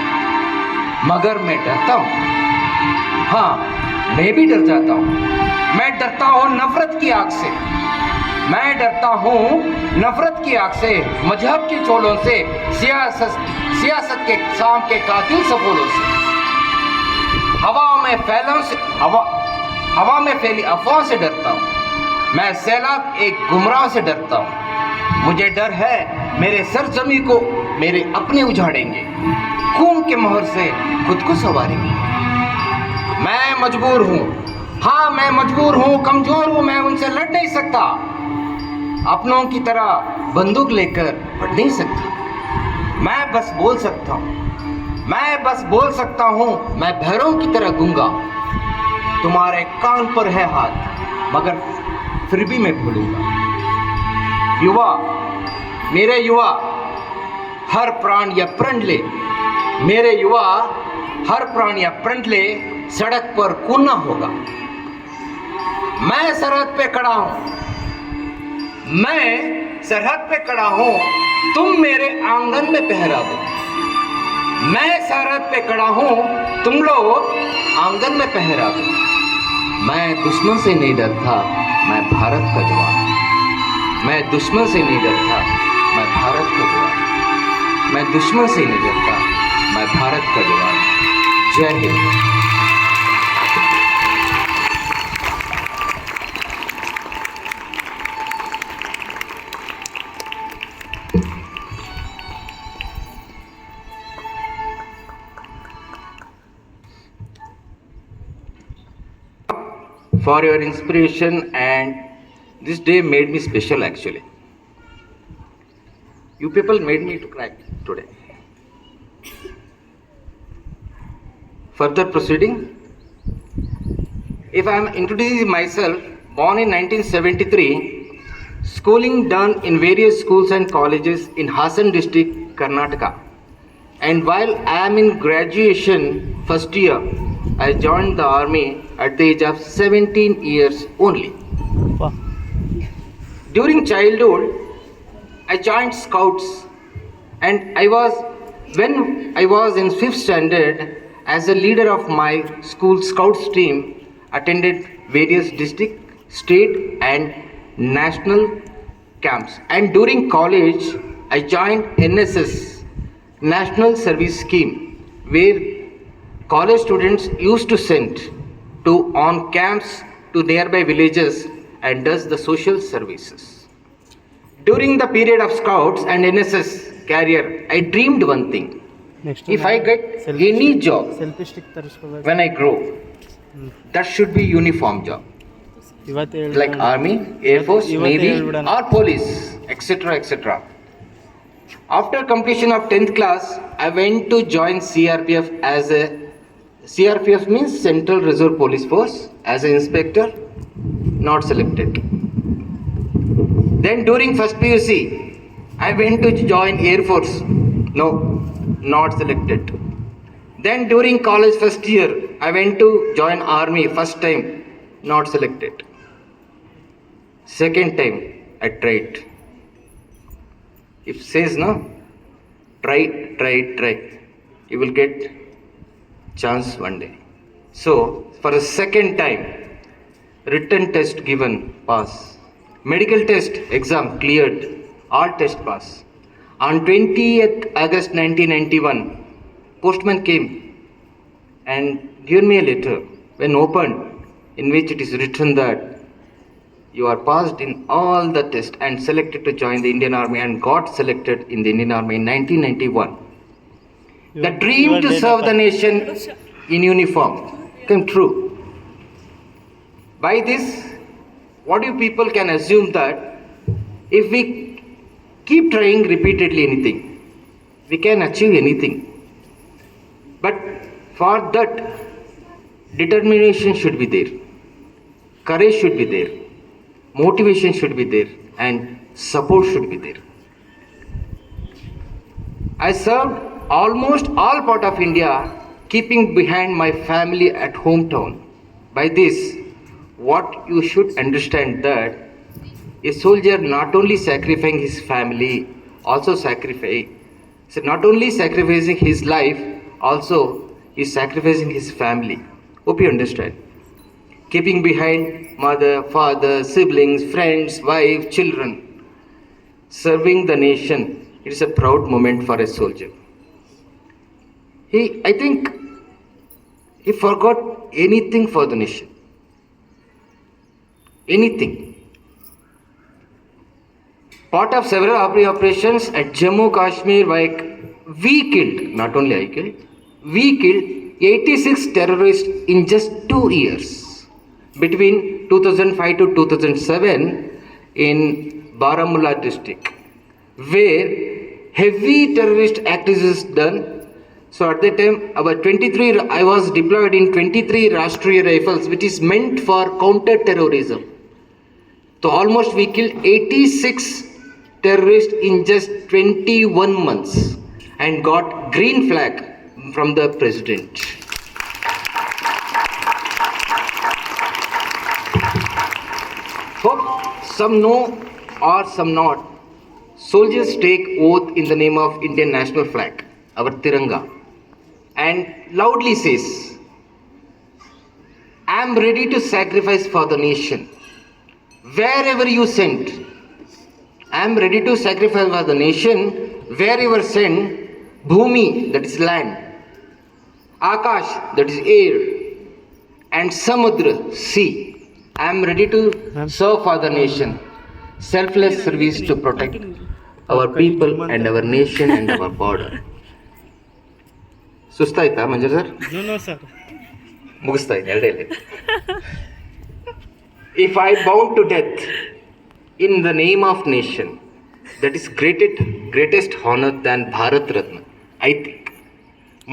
मगर मैं डरता हूँ। हाँ मैं भी डर जाता हूँ। मैं डरता हूँ नफरत की आग से। मैं डरता हूँ नफरत की आग से, मजहब की चोलों से, सियासत के शाम के कातिल सफोलों से, हवा में फैली अफवाह से डरता हूँ। मैं सैलाब एक गुमराह से डरता हूँ। मुझे डर है मेरे सरजमी को मेरे अपने उजाड़ेंगे, खून के मोहर से खुद को संवारेंगे। मैं मजबूर हूँ, हाँ मैं मजबूर हूँ, कमजोर हूँ, मैं उनसे लड़ नहीं सकता। अपनों की तरह बंदूक लेकर बढ़ नहीं सकता। मैं बस बोल सकता हूँ, मैं भैरों की तरह गूंगा। तुम्हारे कान पर है हाथ, मगर फिर भी मैं भूलूंगा। मेरे युवा हर प्राण या प्रण ले, सड़क पर कूदना होगा। मैं सरहद पे खड़ा हूँ, तुम मेरे आंगन में पहरा दो। मैं सरहद पे खड़ा हूँ, तुम लोग आंगन में पहरा दो। मैं दुश्मन से नहीं डरता, मैं भारत का जवान हूँ। मैं दुश्मन से नहीं डरता, मैं भारत का जवान हूँ। मैं दुश्मन से नहीं डरता, मैं भारत का जवान हूँ। जय Hind. For your inspiration, and this day made me special actually. You people made me to cry today. Further proceeding, if I am introducing myself, born in 1973, schooling done in various schools and colleges in Hassan district, Karnataka. And while I am in graduation first year, I joined the army at the age of 17 years only. Wow. During childhood, I joined scouts, and when I was in 5th standard, as a leader of my school scouts team, attended various district, state and national camps. And during college, I joined NSS national service scheme where college students used to send to on camps to nearby villages and does the social services. During the period of Scouts and NSS career, I dreamed one thing. If I get any job when I grow, that should be uniform job. Like Army, Air Force, Navy or Police, etc. etc. After completion of 10th class, I went to join CRPF as a CRPF means Central Reserve Police Force as an inspector, not selected. Then during first PUC, I went to join Air Force, no, not selected. Then during college first year, I went to join Army first time, not selected. Second time, I tried. If says no, try, you will get chance one day. So for a second time, written test given, pass. Medical test exam cleared, all test pass. On 20th August 1991, postman came and gave me a letter. When opened, in which it is written that you are passed in all the tests and selected to join the Indian Army and got selected in the Indian Army in 1991. The dream to serve the nation in uniform came true. By this, what you people can assume that if we keep trying repeatedly anything, we can achieve anything. But for that, determination should be there, courage should be there, motivation should be there, and support should be there. I served almost all part of India, keeping behind my family at hometown. By this, what you should understand that a soldier not only sacrificing his family, also not only sacrificing his life, also is sacrificing his family. Hope you understand. Keeping behind mother, father, siblings, friends, wife, children, serving the nation, it is a proud moment for a soldier. I think he forgot anything for the nation. Anything. Part of several operations at Jammu Kashmir, we killed, not only I killed, we killed 86 terrorists in just 2 years. Between 2005 to 2007 in Baramulla district, where heavy terrorist activities done. So at that time, I was deployed in 23 Rashtriya Rifles, which is meant for counter-terrorism. So almost we killed 86 terrorists in just 21 months and got green flag from the president. Hope some know or some not, soldiers take oath in the name of Indian national flag, our Tiranga, and loudly says, I am ready to sacrifice for the nation. Wherever you send, I am ready to sacrifice for the nation. Wherever send, Bhumi, that is land, Akash, that is air, and Samudra, sea. I am ready to serve for the nation. Selfless service to protect our people and our nation and our border. ಸುಸ್ತಾಯ್ತಾ Manju sir? ಮುಗಿಸ್ತಾ ಇದ್ದೆ ಎರಡೇ. If I bound to death in the name of nation, that is greatest honor than Bharat Ratna, I think.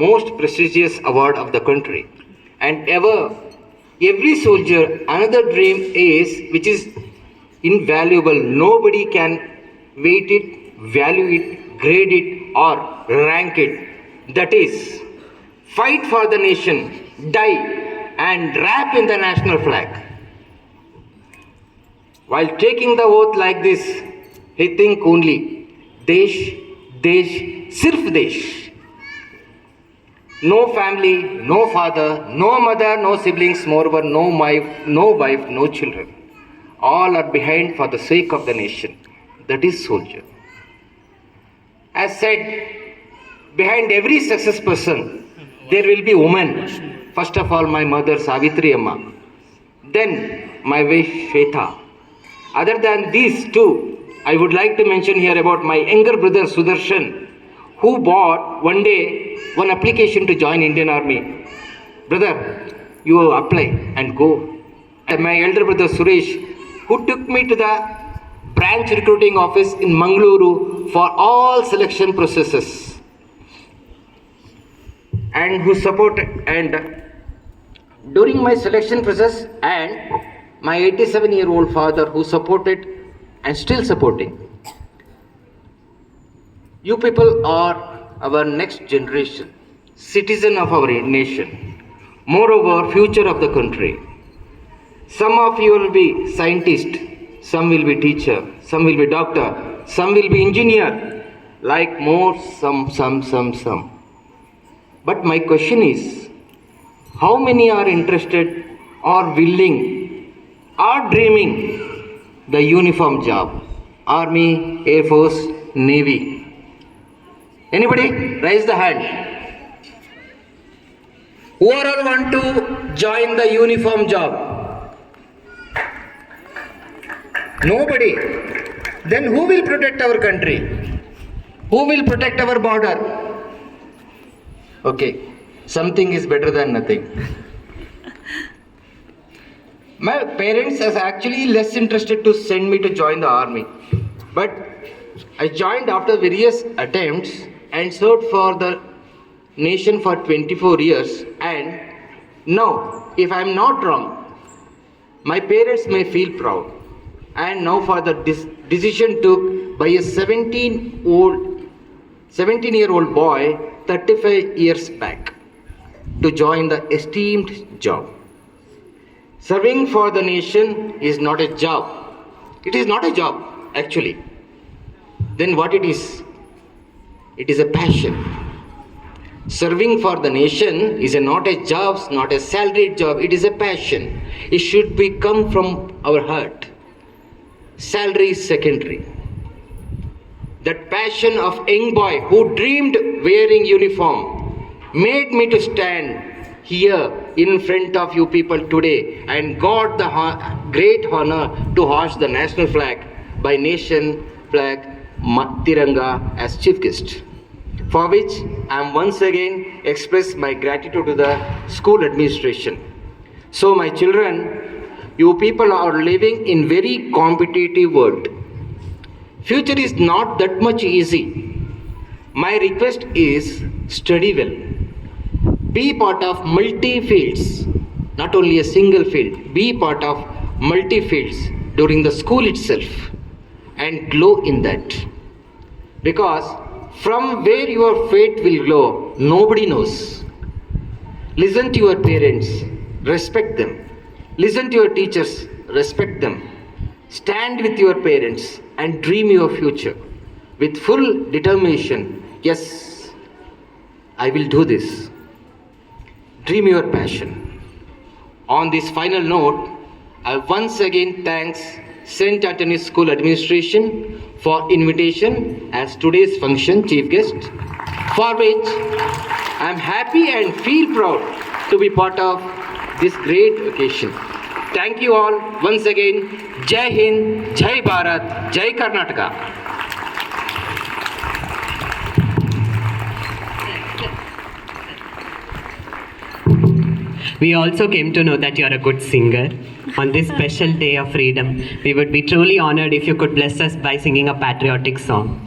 Most prestigious award of the country. And every soldier, another dream is, which is invaluable. Nobody can weight it, value it, grade it, or rank it. That is, fight for the nation, die, and wrap in the national flag. While taking the oath like this, he think only, Desh, Desh, Sirf Desh. No family, no father, no mother, no siblings, moreover, no wife, no children. All are behind for the sake of the nation. That is soldier. As said, behind every success person, there will be woman. First of all, my mother Savitri Amma. Then my wife Shweta. Other than these two, I would like to mention here about my younger brother Sudarshan, who bought one day one application to join Indian Army. Brother, you apply and go. And my elder brother Suresh, who took me to the branch recruiting office in Mangaluru for all selection processes, and who supported, and during my selection process, and my 87-year-old father who supported and still supporting. You people are our next generation, citizen of our nation, moreover future of the country. Some of you will be scientist, some will be teacher, some will be doctor, some will be engineer, like more, some. But my question is, how many are interested or willing or dreaming the uniform job? Army, Air Force, Navy. Anybody? Raise the hand. Who are all want to join the uniform job? Nobody. Then who will protect our country? Who will protect our border? Okay, something is better than nothing. My parents are actually less interested to send me to join the army. But I joined after various attempts and served for the nation for 24 years. And now, if I am not wrong, my parents may feel proud. And now for the decision took by a 17-year-old boy 35 years back to join the esteemed job. Serving for the nation is not a job. It is not a job, actually. Then what it is? It is a passion. Serving for the nation is not a job, not a salaried job. It is a passion. It should be come from our heart. Salary is secondary. That passion of young boy who dreamed wearing uniform made me to stand here in front of you people today and got the great honor to hoist the national flag by nation flag Tiranga as chief guest, for which I am once again express my gratitude to the school administration. So my children, you people are living in very competitive world. Future is not that much easy. My request is study well. Be part of multi fields, not only a single field. Be part of multi fields during the school itself and glow in that. Because from where your fate will glow, nobody knows. Listen to your parents, respect them. Listen to your teachers, respect them. Stand with your parents and dream your future with full determination. Yes, I will do this. Dream your passion. On this final note, I once again thanks St. Anthony's School Administration for invitation as today's function chief guest, for which I am happy and feel proud to be part of this great occasion. Thank you all once again. Jai Hind, Jai Bharat, Jai Karnataka. We also came to know that you are a good singer. On this special day of freedom, we would be truly honored if you could bless us by singing a patriotic song.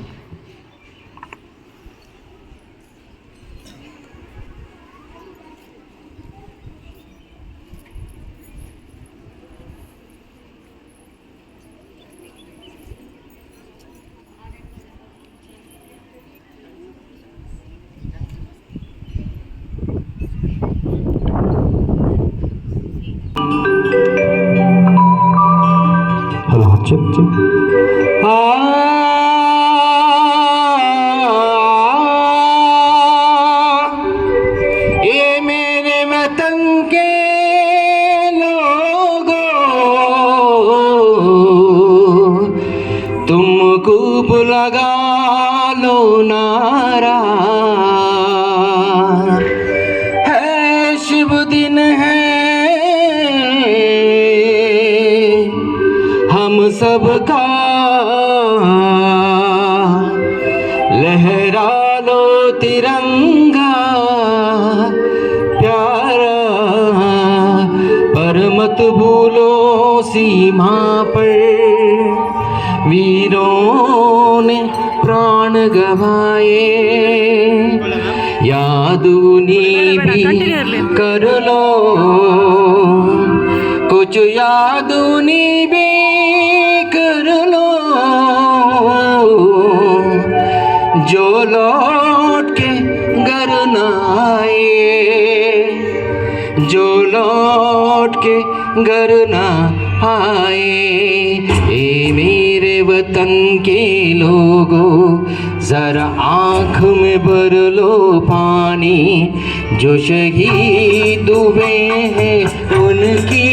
ये मेरे वतन के लोगों, तुम खूब लगा लो नारा, सबका, लहरा लो तिरंगा प्यारा, पर मत भूलो सीमा पर वीरों ने प्राण गवाए, यादूनी भी कर लो, कुछ यादूनी भी कर लो, जो लौट के घर न आए, जो लौट के घर न आए। ए मेरे वतन के लोगों, जरा आँख में भर लो पानी, जो शहीद हुए हैं उनकी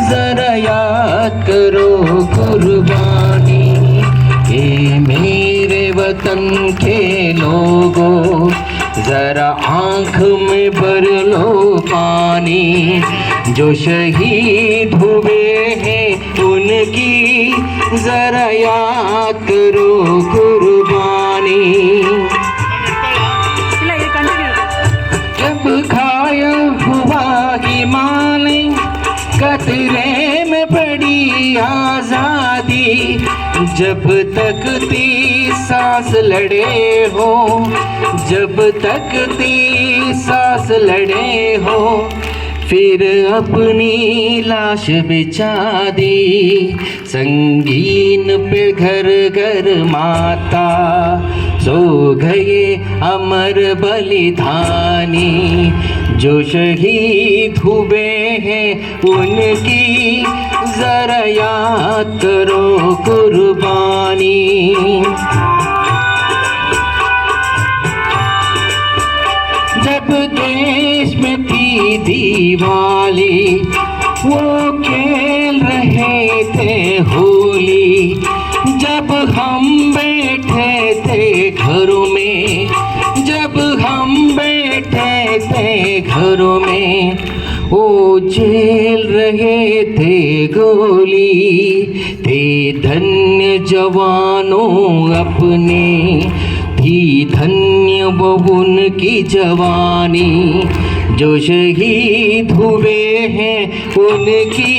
जरा याद करो कुर्बानी। ए मेरे वतन के लोगों, जरा आँख में भर लो पानी, जो शहीद हुए हैं उनकी जरा याद करो कुर्बानी। जब घायल हुआ हिमालय, कतरे में पड़ी आजादी, जब तक 30 सांस लड़े हो, जब तक 30 सांस लड़े हो, फिर अपनी लाश बिछा दी संगीन पे घर घर माता, सो गए अमर बलिदानी, जो शहीद हुए हैं उनकी जरा याद करो कुर्बानी। जब देश में थी दिवाली, वो खेल रहे थे होली, जब हम बैठे थे घरों में, जब हम बैठे थे घरों में, वो झेल रहे थे गोली, थे धन्य जवानों अपने, थी धन्य वो उनकी जवानी, जो शहीद हुए हैं उनकी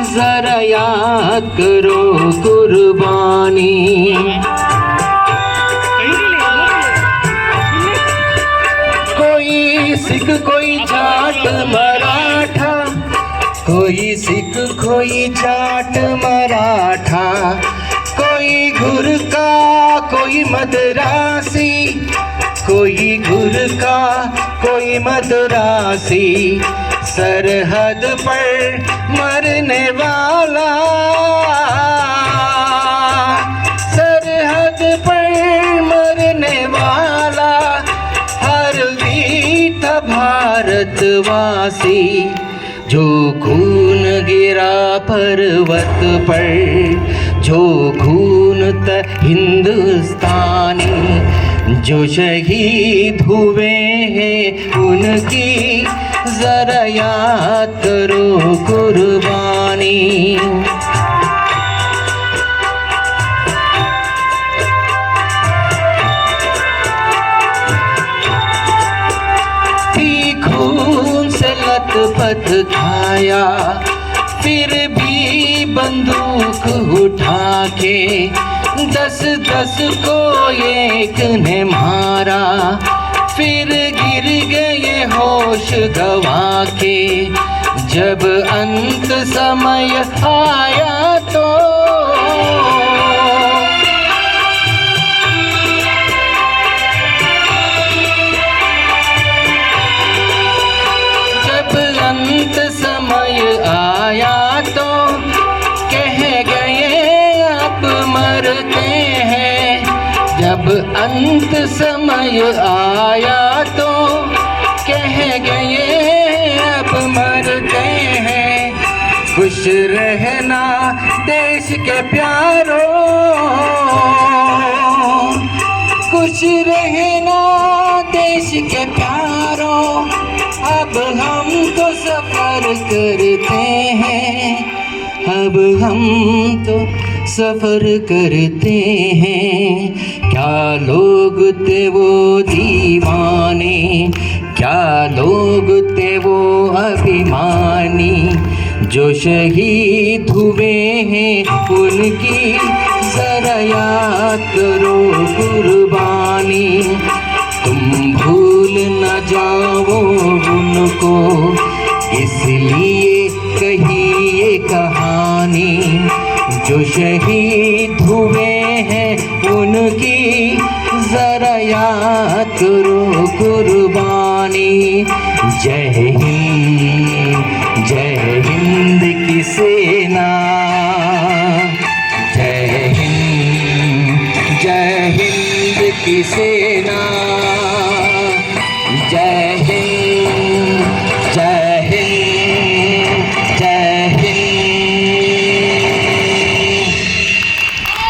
जरा याद करो कुर्बानी। कोई सिख कोई जाट मराठा, कोई सिख कोई जाट मराठा, कोई गुरका कोई मद्रासी, कोई गुरका कोई मद्रासी, सरहद पर मरने वाला, सरहद पर मरने वाला, हर वीर था भारतवासी, जो खून गिरा पर्वत पर, जो खून था हिंदुस्तानी, जो शहीद हुए हैं उनकी जरा याद करो कुर्बानी। थी खून से लथपथ खाया, फिर भी बंदूक उठा के 10-10 को एक ने मारा, फिर गिर गए होश गवा के, जब अंत समय आया तो जब अंत समय आया तो कह गए अब मरते हैं, जब अंत समय आया तो कह गए अब मरते हैं। खुश रहना देश के प्यारों, खुश रहना देश के प्यारों, अब हम तो सफर करते हैं, अब हम तो सफर करते हैं, क्या लोग थे वो दीवाने, क्या लोग थे वो अभिमानी, जो शहीद हुए हैं उनकी जरा याद करो कुर्बानी। तुम भूल न जाओ उनको, इसलिए कही ये कहानी, जो शहीद हुए हैं उनकी जरा याद करो कुर्बानी। जय हिंद की सेना, जय हिंद की सेना।